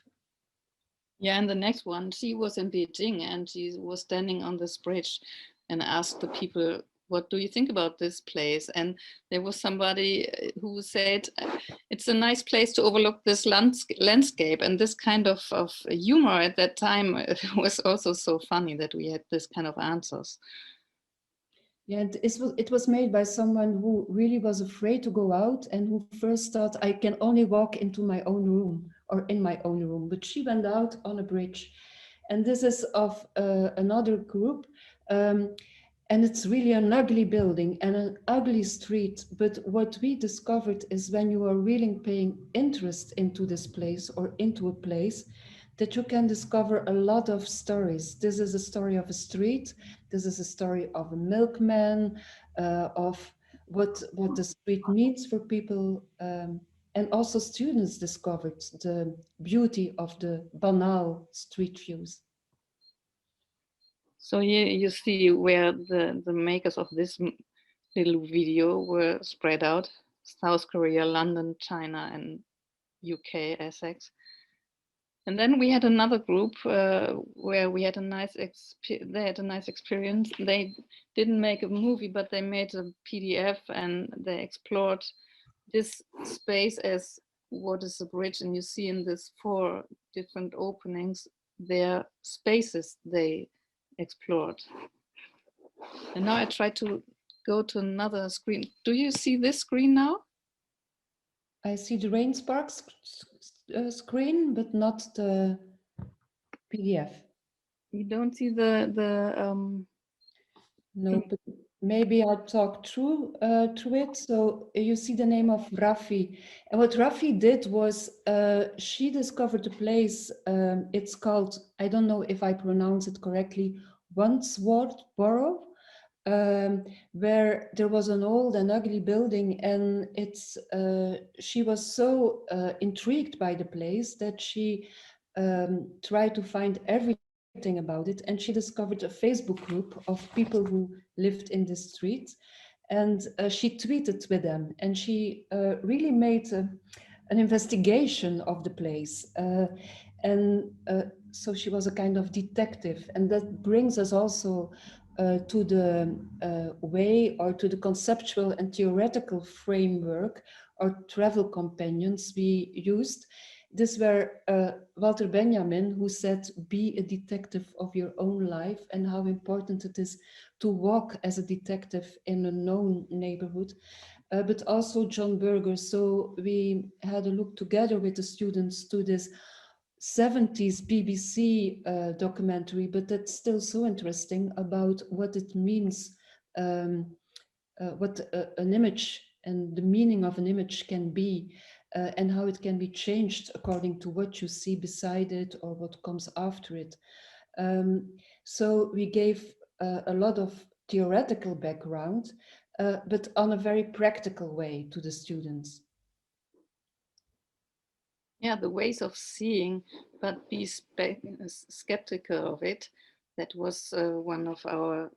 Yeah, and the next one, she was in Beijing and she was standing on this bridge and asked the people, what do you think about this place? And there was somebody who said, it's a nice place to overlook this landscape. And this kind of humor at that time was also so funny that we had this kind of answers. Yeah, it was made by someone who really was afraid to go out and who first thought, I can only walk into my own room or in my own room. But she went out on a bridge. And this is of another group. And it's really an ugly building and an ugly street. But what we discovered is when you are really paying interest into this place or into a place, that you can discover a lot of stories. This is a story of a street. This is a story of a milkman, of what the street means for people. And also students discovered the beauty of the banal street views. So here you see where the makers of this little video were spread out: South Korea, London, China, and UK, Essex. And then we had another group where we had a nice experience. They didn't make a movie, but they made a PDF and they explored this space as what is a bridge. And you see in these 4 different openings, their spaces they explored. And now I try to go to another screen. Do you see this screen now? I see the Rain Sparks screen, but not the PDF. You don't see the no, but maybe I'll talk through it. So you see the name of Rafi, and what Rafi did was she discovered a place. It's called, I don't know if I pronounce it correctly, Wandsworth Borough, where there was an old and ugly building, and she was so intrigued by the place that she tried to find everything about it, and she discovered a Facebook group of people who lived in the street, and she tweeted with them, and she really made an investigation of the place, and so she was a kind of detective, and that brings us also to the way, or to the conceptual and theoretical framework or travel companions we used. These were Walter Benjamin, who said, be a detective of your own life, and how important it is to walk as a detective in a known neighborhood, but also John Berger. So we had a look together with the students to this 70s BBC documentary, but that's still so interesting about what it means, what an image and the meaning of an image can be, and how it can be changed according to what you see beside it or what comes after it. So we gave a lot of theoretical background, but on a very practical way to the students. Yeah, the ways of seeing, but be skeptical of it. That was one of our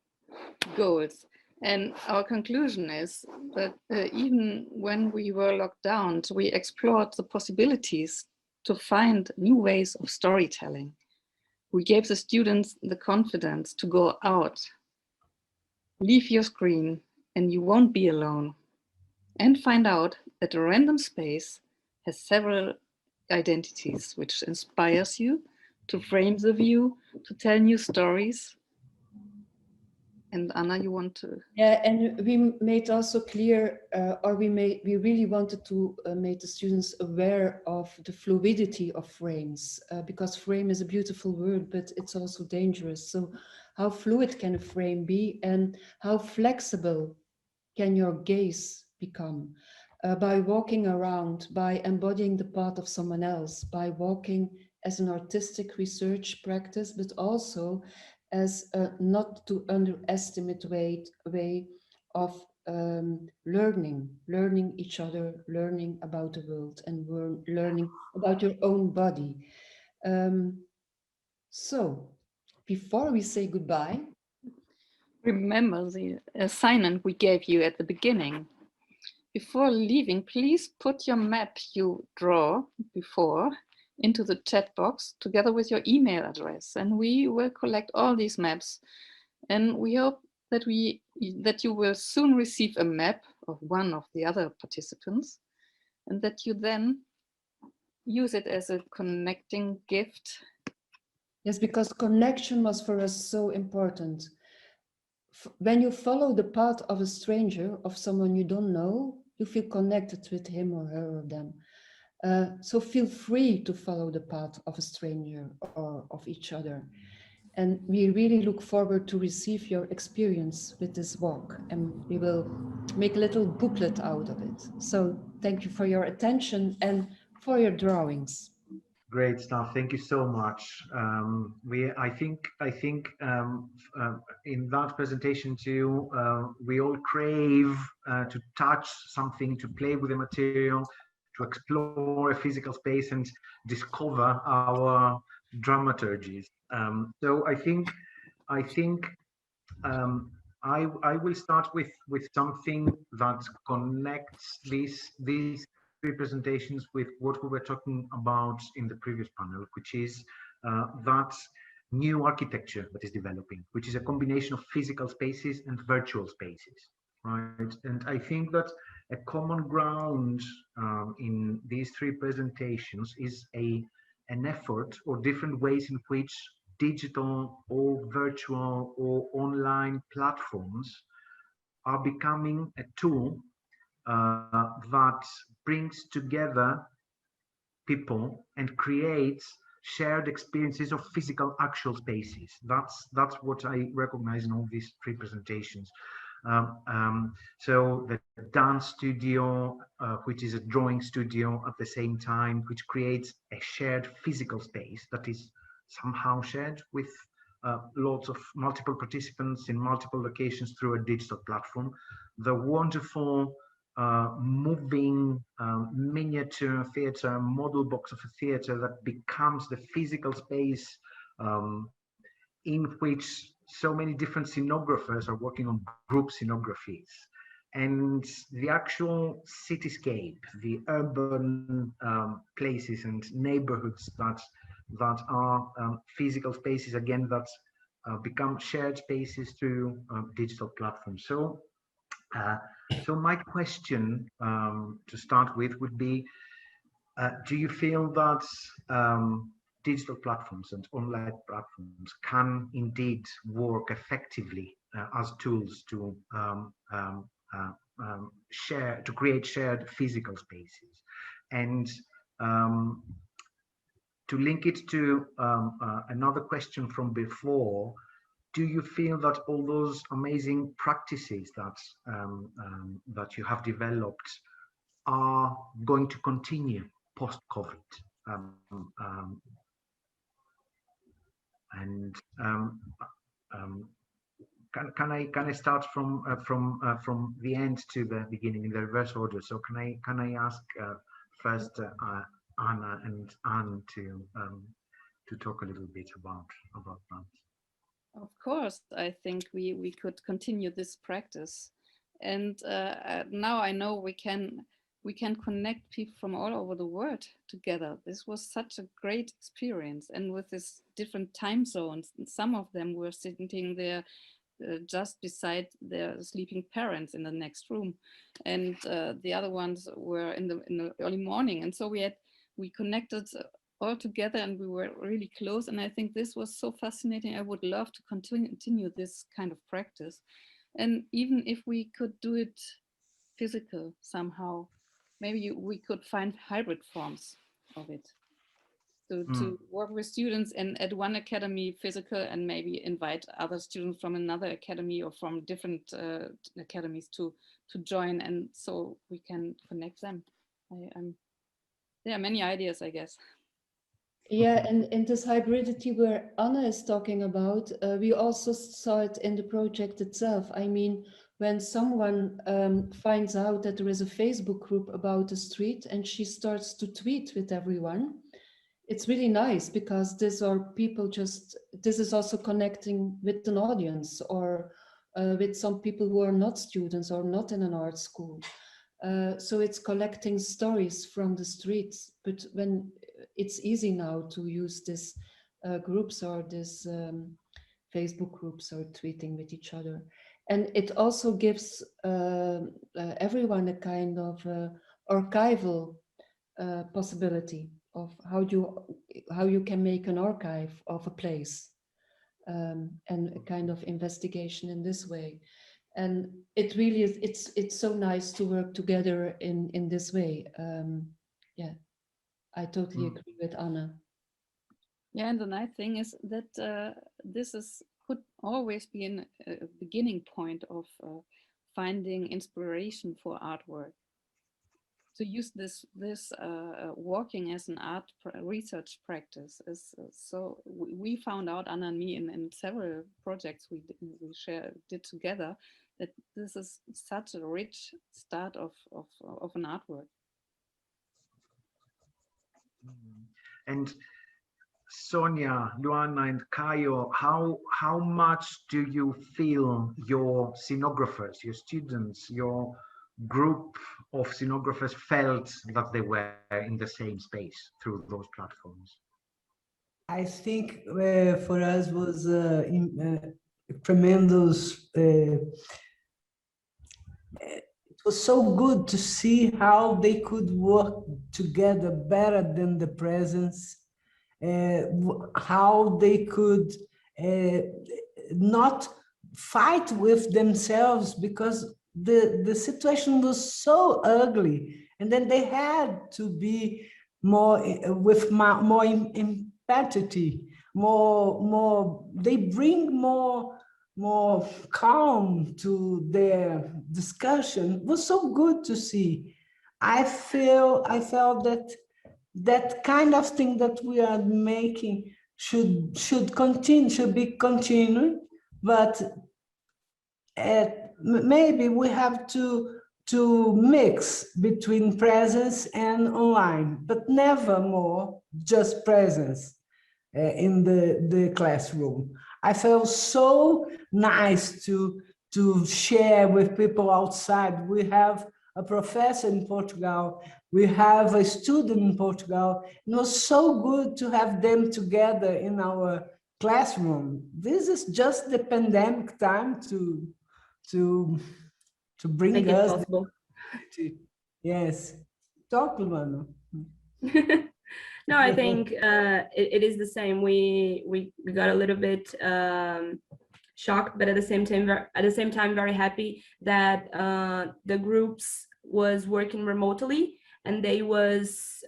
goals. And our conclusion is that even when we were locked down, we explored the possibilities to find new ways of storytelling. We gave the students the confidence to go out, leave your screen, and you won't be alone. And find out that a random space has several identities, which inspires you to frame the view, to tell new stories. And Anna, you want to? Yeah, and we made also clear, we really wanted to make the students aware of the fluidity of frames, because frame is a beautiful word, but it's also dangerous. So how fluid can a frame be, and how flexible can your gaze become? By walking around, by embodying the part of someone else, by walking as an artistic research practice, but also as a not to underestimate way of learning each other, learning about the world, and learning about your own body. So before we say goodbye, remember the assignment we gave you at the beginning. Before leaving, please put your map you draw before into the chat box together with your email address, and we will collect all these maps, and we hope that you will soon receive a map of one of the other participants, and that you then use it as a connecting gift. Yes, because connection was for us so important. When you follow the path of a stranger, of someone you don't know, you feel connected with him or her or them. So feel free to follow the path of a stranger or of each other. And we really look forward to receive your experience with this walk, and we will make a little booklet out of it. So thank you for your attention and for your drawings. Great stuff. Thank you so much. I think in that presentation too, we all crave to touch something, to play with the material, to explore a physical space and discover our dramaturgies. So I will start with something that connects these three presentations with what we were talking about in the previous panel, which is that new architecture that is developing, which is a combination of physical spaces and virtual spaces, right? And I think that a common ground in these three presentations is an effort or different ways in which digital or virtual or online platforms are becoming a tool that brings together people and creates shared experiences of physical actual spaces. That's what I recognize in all these three presentations. So the dance studio, which is a drawing studio at the same time, which creates a shared physical space that is somehow shared with lots of multiple participants in multiple locations through a digital platform. The wonderful moving miniature theater, model box of a theater that becomes the physical space in which so many different scenographers are working on group scenographies. And the actual cityscape, the urban places and neighborhoods that are physical spaces, again, that become shared spaces through digital platforms. So my question to start with would be, do you feel that digital platforms and online platforms can indeed work effectively as tools to create shared physical spaces? And to link it to another question from before, do you feel that all those amazing practices that that you have developed are going to continue post-COVID? Can I start from the end to the beginning in the reverse order? So can I ask first Anna and Anne to talk a little bit about that? Of course, I think we could continue this practice, and now I know we can connect people from all over the world together. This was such a great experience, and with this different time zones, some of them were sitting there just beside their sleeping parents in the next room, and the other ones were in the early morning, and so we connected all together, and we were really close. And I think this was so fascinating. I would love to continue this kind of practice, and even if we could do it physical somehow, maybe we could find hybrid forms of it. So to work with students and at one academy physical, and maybe invite other students from another academy or from different academies to join, and so we can connect them. There are many ideas, I guess. Yeah, and in this hybridity where Anna is talking about, we also saw it in the project itself. I mean, when someone finds out that there is a Facebook group about a street and she starts to tweet with everyone, it's really nice, because these are people this is also connecting with an audience, or with some people who are not students or not in an art school. So it's collecting stories from the streets, but when it's easy now to use this groups or this Facebook groups or tweeting with each other. And it also gives everyone a kind of archival possibility of how you can make an archive of a place, and a kind of investigation in this way. And it really is, it's so nice to work together in this way. Yeah, I totally agree with Anna. Yeah, and the nice thing is that this could always be a beginning point of finding inspiration for artwork. To use this walking as an art research practice is so. We found out, Anna and me, in several projects we did together, that this is such a rich start of an artwork. And Sônia, Luana, and Caio, how much do you feel your scenographers, your students, your group of scenographers felt that they were in the same space through those platforms? I think for us was tremendous. It was so good to see how they could work together better than the presence, how they could not fight with themselves, because the situation was so ugly, and then they had to be more with more empathy, more they bring more calm to their discussion. It was so good to see. I felt that kind of thing that we are making should be continued, but maybe we have to mix between presence and online, but never more just presence in the classroom. I felt so nice to share with people outside. We have a professor in Portugal, we have a student in Portugal. It was so good to have them together in our classroom. This is just the pandemic time to bring Make us it possible. yes. Talk, Luana. No, I think it is the same. We got a little bit shocked, but at the same time very happy that the groups was working remotely and they was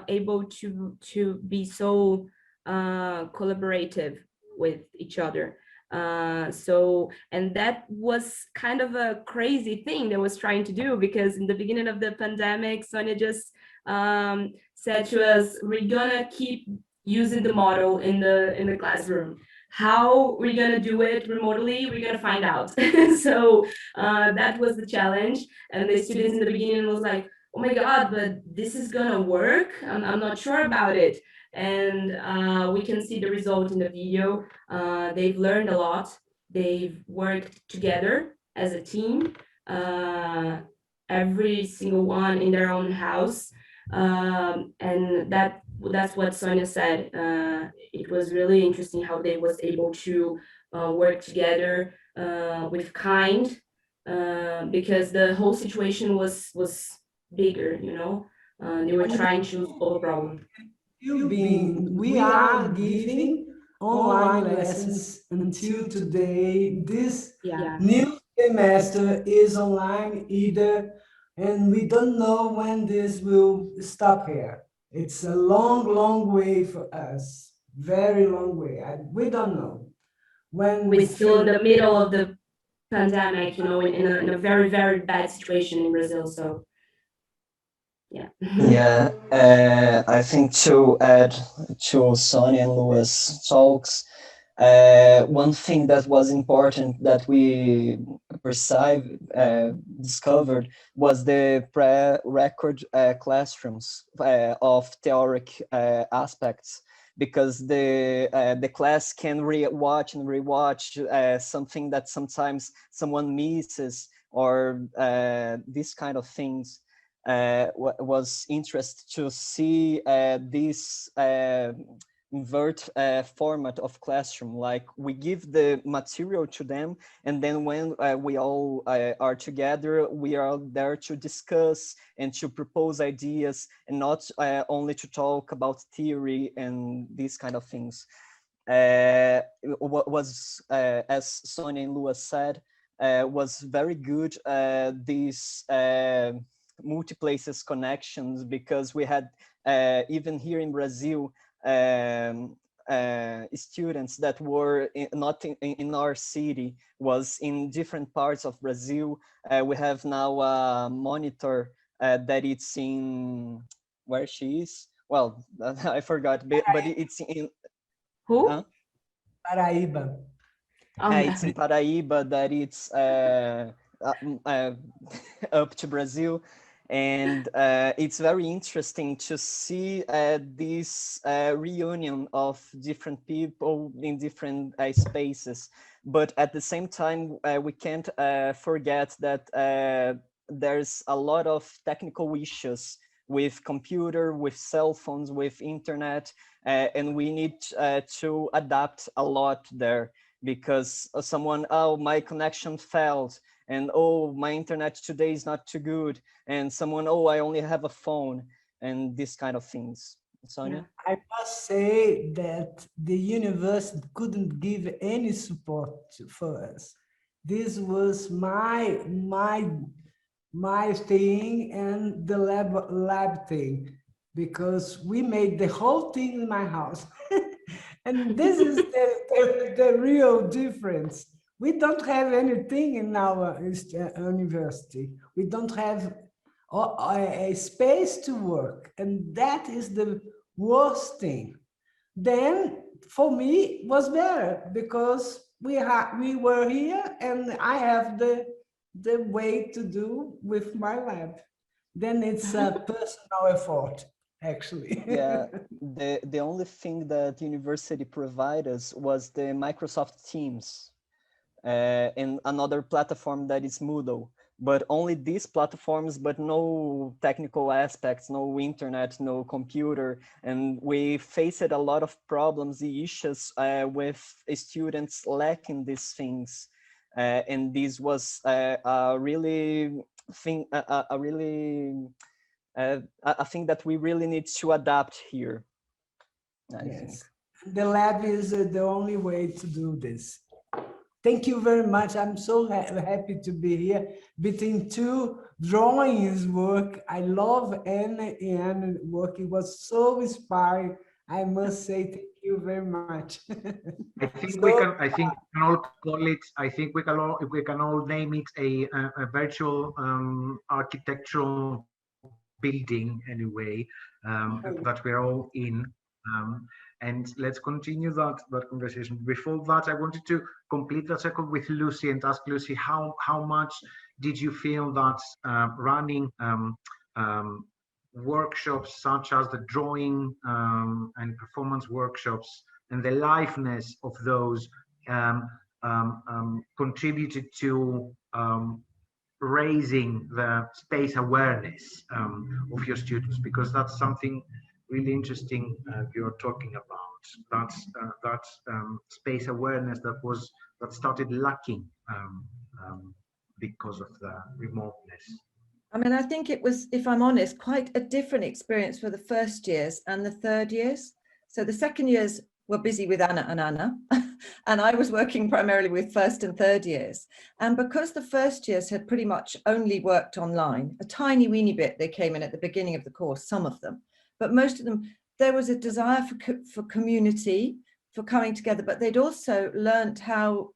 able to be so collaborative with each other. And that was kind of a crazy thing that was trying to do, because in the beginning of the pandemic, Sônia just said to us, we're gonna keep using the model in the classroom. How we're gonna do it remotely, we're gonna find out. So that was the challenge. And the students in the beginning was like, oh my God, but this is gonna work? I'm not sure about it. And we can see the result in the video. They've learned a lot. They've worked together as a team, every single one in their own house. And that's what Sônia said. It was really interesting how they was able to work together with kind, because the whole situation was bigger, you know. They were trying to solve a problem. We are giving online lessons until today. This new semester is online either, and we don't know when this will stop here. It's a long, long way for us. Very long way. We don't know. When we're still in the middle of the pandemic, you know, in a very, very bad situation in Brazil. So yeah. Yeah, I think to add to Sônia and Lua's talks, one thing that was important that we discovered was the pre-record classrooms of theoric aspects, because the class can rewatch and rewatch something that sometimes someone misses, or these kind of things. Was interested to see this invert format of classroom. Like, we give the material to them, and then when we all are together, we are there to discuss and to propose ideas, and not only to talk about theory and these kind of things. What was, as Sônia and Lua said, was very good, these multi-places connections, because we had even here in Brazil students that were not in our city, was in different parts of Brazil. We have now a monitor that it's in where she is. Well, I forgot, but it's in who? Paraíba. It's in Paraíba, that it's up to Brazil. And it's very interesting to see this reunion of different people in different spaces. But at the same time, we can't forget that there's a lot of technical issues with computer, with cell phones, with internet, and we need to adapt a lot there, because someone, oh, my connection failed, and oh, my internet today is not too good, and someone, oh, I only have a phone, and these kind of things. Sônia? I must say that the university couldn't give any support for us. This was my thing and the lab thing, because we made the whole thing in my house. And this is the real difference. We don't have anything in our university. We don't have a space to work, and that is the worst thing. Then for me it was better, because we were here, and I have the way to do with my lab. Then it's a personal effort, actually. Yeah, the only thing that university provided us was the Microsoft Teams and another platform that is Moodle. But only these platforms, but no technical aspects, no internet, no computer. And we faced a lot of problems, the issues with students lacking these things. And this was a really I think that we really need to adapt here. I think. The lab is the only way to do this. Thank you very much. I'm so happy to be here. Between two drawings work, I love Anne work. It was so inspiring. I must say thank you very much. I think we can all call it. I think we can all name it a virtual architectural building anyway, that we're all in. And let's continue that conversation. Before that, I wanted to complete the circle with Lucy and ask Lucy, how much did you feel that running workshops such as the drawing and performance workshops and the liveness of those contributed to raising the space awareness of your students? Because that's something really interesting you're talking about. That's space awareness that started lacking because of the remoteness. I mean, I think it was, if I'm honest, quite a different experience for the first years and the third years. So the second years were busy with Anna, and I was working primarily with first and third years. And because the first years had pretty much only worked online, a tiny weeny bit, they came in at the beginning of the course, some of them, but most of them, there was a desire for community, for coming together, but they'd also learned how,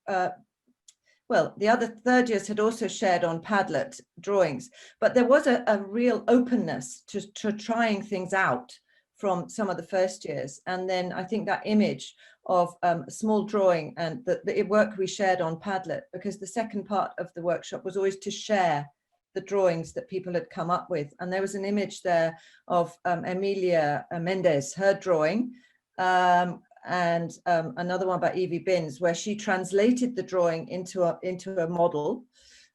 well, the other third years had also shared on Padlet drawings, but there was a real openness to trying things out from some of the first years. And then I think that image of a small drawing and the work we shared on Padlet, because the second part of the workshop was always to share the drawings that people had come up with. And there was an image there of Emilia Mendez, her drawing, and another one by Evie Binns, where she translated the drawing into a model,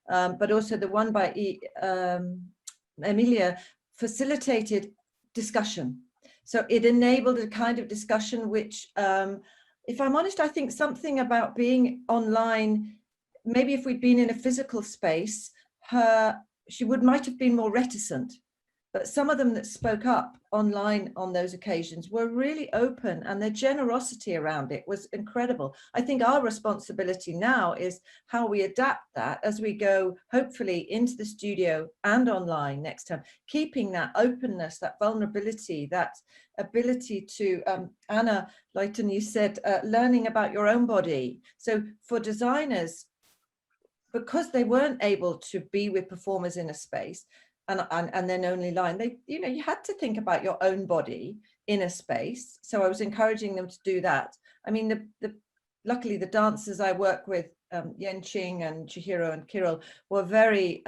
but also the one by Emilia facilitated discussion. So it enabled a kind of discussion which, if I'm honest, I think something about being online, maybe if we'd been in a physical space, she might have been more reticent. But some of them that spoke up online on those occasions were really open, and their generosity around it was incredible. I think our responsibility now is how we adapt that as we go, hopefully, into the studio and online next time, keeping that openness, that vulnerability, that ability to, Anna Leyton, you said, learning about your own body. So for designers, because they weren't able to be with performers in a space, and then only line, you had to think about your own body in a space. So I was encouraging them to do that. I mean, luckily the dancers I work with, Xinping and Chihiro and Kirill, were very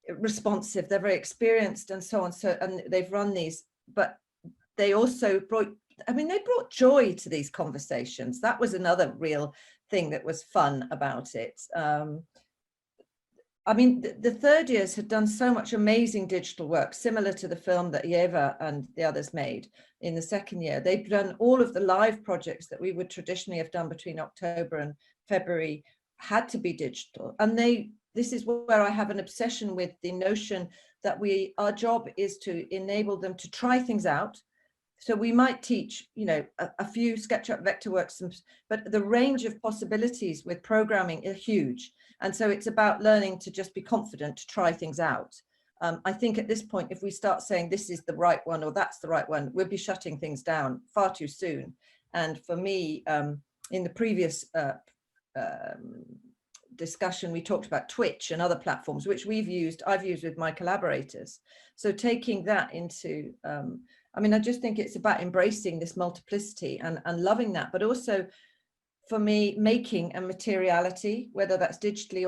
responsive. They're very experienced and so on. So, and they've run these, but they also brought joy to these conversations. That was another real thing that was fun about it. I mean, the third years had done so much amazing digital work, similar to the film that Eva and the others made in the second year. They've done all of the live projects that we would traditionally have done between October and February, had to be digital. And this is where I have an obsession with the notion that our job is to enable them to try things out. So we might teach, a few SketchUp Vectorworks, but the range of possibilities with programming is huge. And so it's about learning to just be confident to try things out. I think at this point, if we start saying this is the right one or that's the right one, we'll be shutting things down far too soon. And for me, in the previous discussion, we talked about Twitch and other platforms, which I've used with my collaborators. So taking that into, I just think it's about embracing this multiplicity and loving that, but also for me, making a materiality, whether that's digitally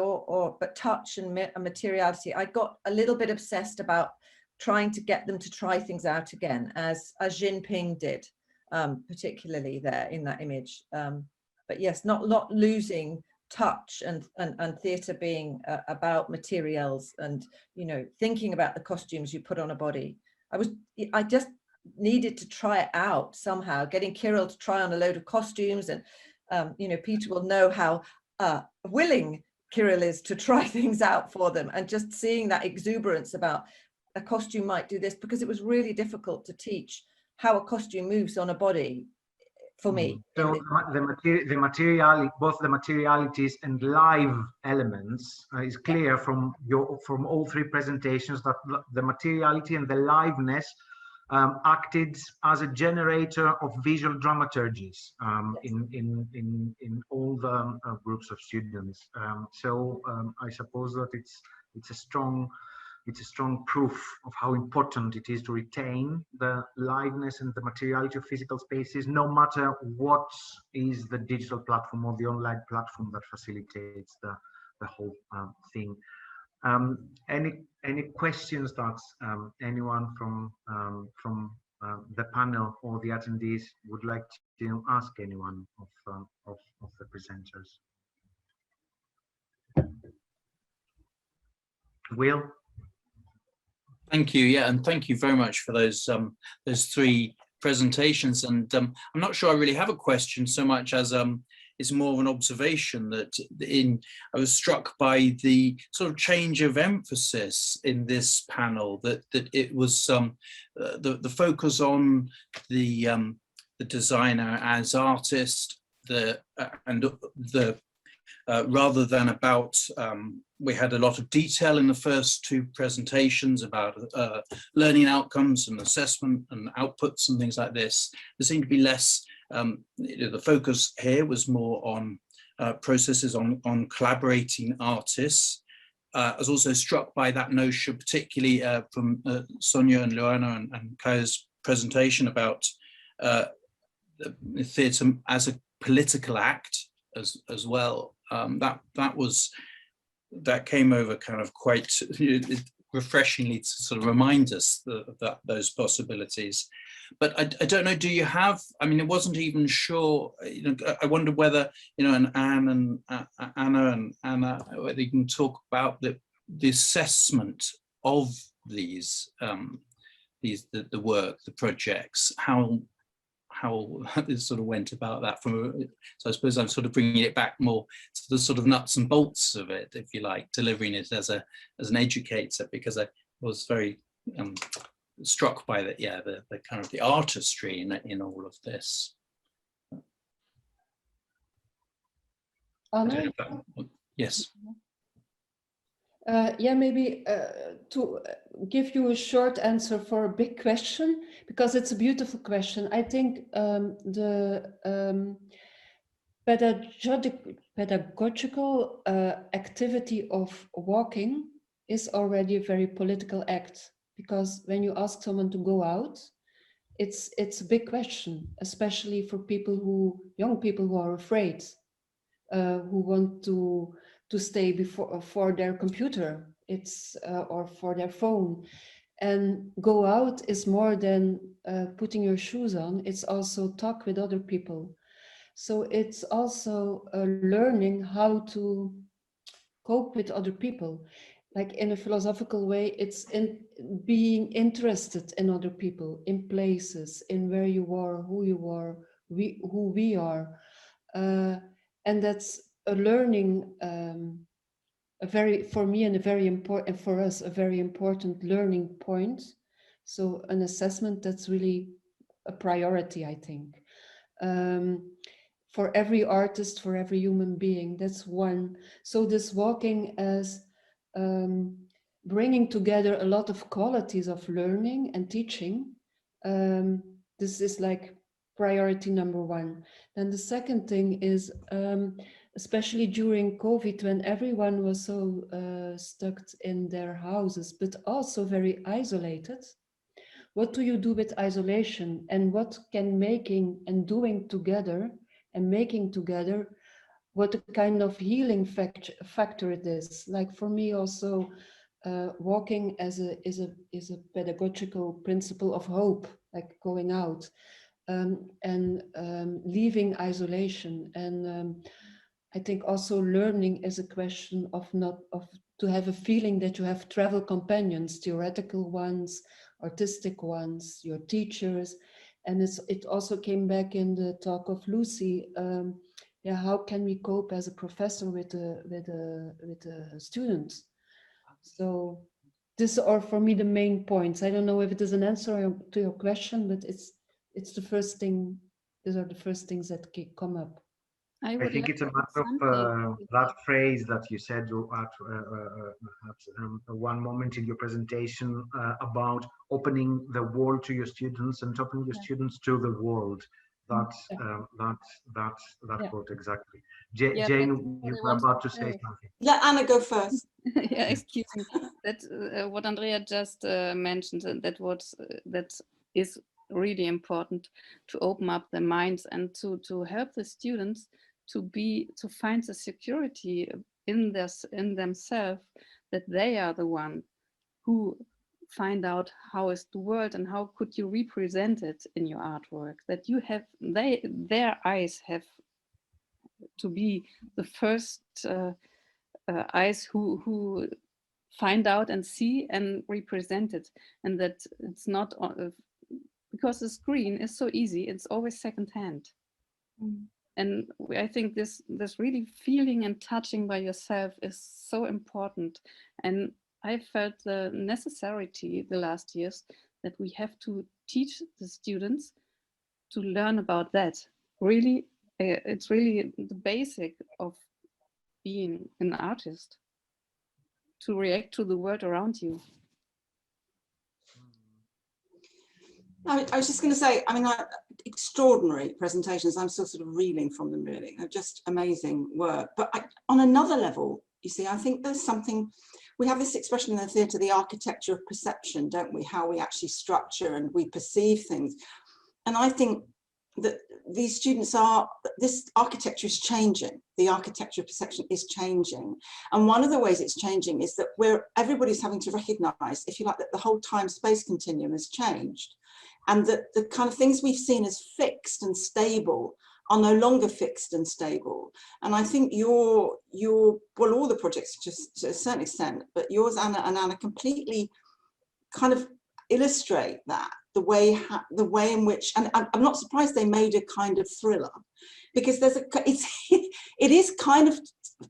but touch and materiality. I got a little bit obsessed about trying to get them to try things out again, as Xinping did, particularly there in that image. But yes, not losing touch and theatre being about materials and, thinking about the costumes you put on a body. I just needed to try it out somehow, getting Kirill to try on a load of costumes, and Peter will know how willing Kirill is to try things out for them, and just seeing that exuberance about a costume might do this, because it was really difficult to teach how a costume moves on a body for me. So the material, both the materialities and live elements is clear from all three presentations that the materiality and the liveness acted as a generator of visual dramaturgies in all the groups of students. So I suppose that it's a strong proof of how important it is to retain the liveness and the materiality of physical spaces, no matter what is the digital platform or the online platform that facilitates the whole thing. Any questions that anyone from the panel or the attendees would like to ask anyone of the presenters? Will? Thank you. Yeah, and thank you very much for those three presentations. And I'm not sure I really have a question so much as it's more of an observation that I was struck by the sort of change of emphasis in this panel, that it was the focus on the designer as artist, rather than about, we had a lot of detail in the first two presentations about learning outcomes and assessment and outputs and things like this. There seemed to be less, the focus here was more on processes on collaborating artists. I was also struck by that notion, particularly from Sônia and Luana and Caio's presentation about the theatre as a political act as well. That came over kind of quite refreshingly to sort of remind us that those possibilities. But I don't know, do you have, I mean, it wasn't even sure, I wonder whether, and Anna and Anna, whether you can talk about the assessment of these, the work, the projects, how this sort of went about that so I suppose I'm sort of bringing it back more to the sort of nuts and bolts of it, if you like, delivering it as an educator, because I was very struck by the kind of the artistry in all of this. Anna? Yes. Yeah, maybe to give you a short answer for a big question, because it's a beautiful question. I think the pedagogical activity of walking is already a very political act, because when you ask someone to go out, it's a big question, especially for young people who are afraid, who want to stay for their computer, or for their phone. And go out is more than putting your shoes on. It's also talk with other people. So it's also learning how to cope with other people. Like in a philosophical way, it's in being interested in other people, in places, in where you are, who you are, who we are. And that's a learning, for me, and a very important, for us, a very important learning point. So an assessment that's really a priority, I think. For every artist, for every human being, that's one. So this walking as bringing together a lot of qualities of learning and teaching, this is like priority number one. Then the second thing is, especially during COVID, when everyone was so stuck in their houses, but also very isolated, what do you do with isolation? And what can making and doing together and making together, what a kind of healing factor it is. Like for me also, walking is a pedagogical principle of hope, like going out and leaving isolation. And I think also learning is a question of to have a feeling that you have travel companions, theoretical ones, artistic ones, your teachers. And it also came back in the talk of Lucy. Yeah, how can we cope as a professor with a student? So These are for me the main points. I don't know if it is an answer to your question, but it's the first thing. These are the first things that come up. I think it's a matter of that phrase that you said at one moment in your presentation about opening the world to your students and opening your students to the world. That quote exactly. Jane, you were about to say something. Let Anna go first. Yeah, excuse me. That what Andrea just mentioned, that is really important, to open up their minds and to help the students to find the security in themselves, that they are the one who find out how is the world and how could you represent it in your artwork, that you have their eyes have to be the first eyes who find out and see and represent it, and that it's not because the screen is so easy, it's always secondhand. And I think this really feeling and touching by yourself is so important. And I felt the necessity the last years that we have to teach the students to learn about that. Really, it's really the basic of being an artist, to react to the world around you. I was just going to say, I mean, extraordinary presentations. I'm still sort of reeling from them, really. They're just amazing work. But on another level, you see, I think there's something, we have this expression in the theatre, the architecture of perception, don't we? How we actually structure and we perceive things. And I think that these students this architecture is changing. The architecture of perception is changing. And one of the ways it's changing is that everybody's having to recognize, if you like, that the whole time-space continuum has changed. And that the kind of things we've seen as fixed and stable are no longer fixed and stable. And I think well, all the projects, just to a certain extent, but yours, Anna, and Anna completely kind of illustrate that, the way in which, and I'm not surprised they made a kind of thriller, because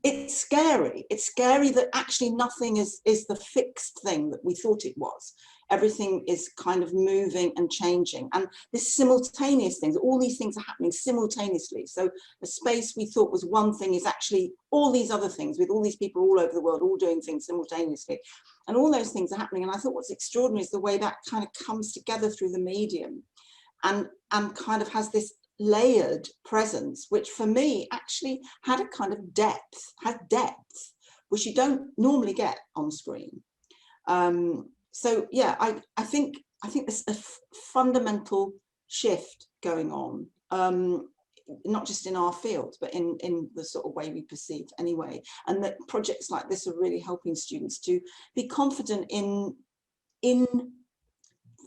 it's scary. It's scary that actually nothing is the fixed thing that we thought it was. Everything is kind of moving and changing, and this simultaneous things, all these things are happening simultaneously. So the space we thought was one thing is actually all these other things, with all these people all over the world all doing things simultaneously, and all those things are happening. And I thought what's extraordinary is the way that kind of comes together through the medium and kind of has this layered presence, which for me actually had a kind of depth, which you don't normally get on screen. So yeah, I think there's a fundamental shift going on, not just in our field, but in the sort of way we perceive anyway. And that projects like this are really helping students to be confident in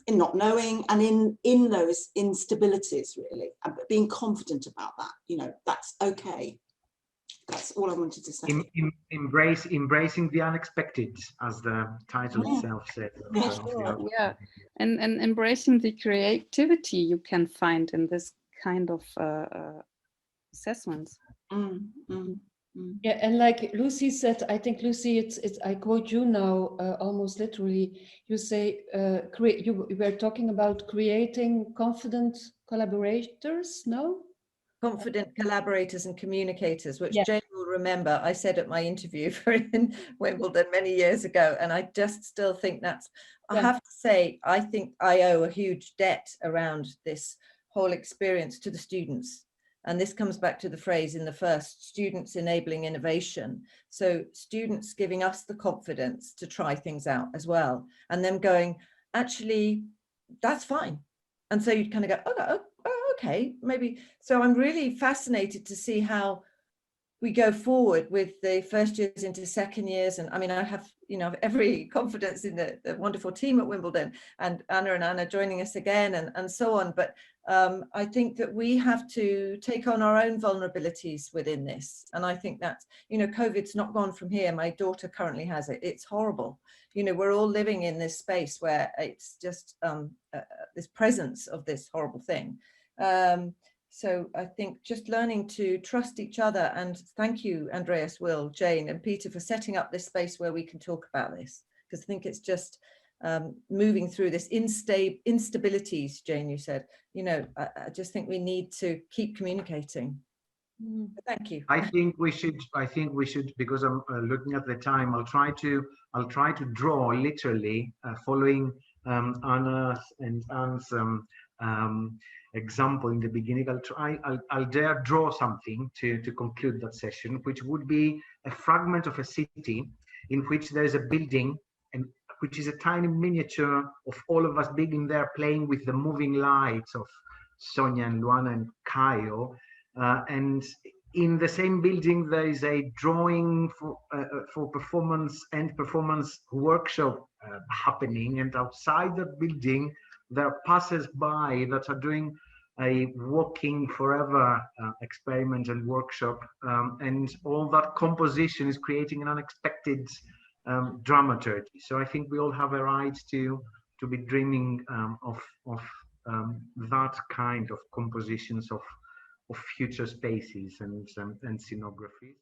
not knowing, and in those instabilities, really, being confident about that. You know, that's okay. That's all I wanted to say. Embracing the unexpected, as the title itself says. Yeah, and embracing the creativity you can find in this kind of assessments. Yeah, and like Lucy said, I think, Lucy, I quote you now almost literally. You say you were talking about creating confident collaborators, no? Confident collaborators and communicators, which Jane will remember I said at my interview in Wimbledon many years ago, and I just still think that's, I have to say, I think I owe a huge debt around this whole experience to the students. And this comes back to the phrase in the first, students enabling innovation. So students giving us the confidence to try things out as well, and them going, actually, that's fine. And so you'd kind of go, oh, okay, maybe. So I'm really fascinated to see how we go forward with the first years into second years. And I mean, I have, every confidence in the wonderful team at Wimbledon, and Anna joining us again, and so on. But I think that we have to take on our own vulnerabilities within this. And I think that, COVID's not gone from here. My daughter currently has it. It's horrible. We're all living in this space where it's just this presence of this horrible thing. So I think just learning to trust each other, and thank you, Andreas, Will, Jane, and Peter for setting up this space where we can talk about this. because I think it's just moving through this instabilities, Jane, you said, you know, I just think we need to keep communicating. Thank you. I think we should, because I'm looking at the time, I'll try to draw literally following Anna's and Anne's example in the beginning. I'll dare draw something to conclude that session, which would be a fragment of a city in which there is a building, and which is a tiny miniature of all of us being there playing with the moving lights of Sônia and Luana and Caio, and in the same building there is a drawing for performance and performance workshop happening, and outside that building there are passers-by that are doing a walking forever experiment and workshop, and all that composition is creating an unexpected dramaturgy. So I think we all have a right to be dreaming of that kind of compositions of future spaces and scenographies.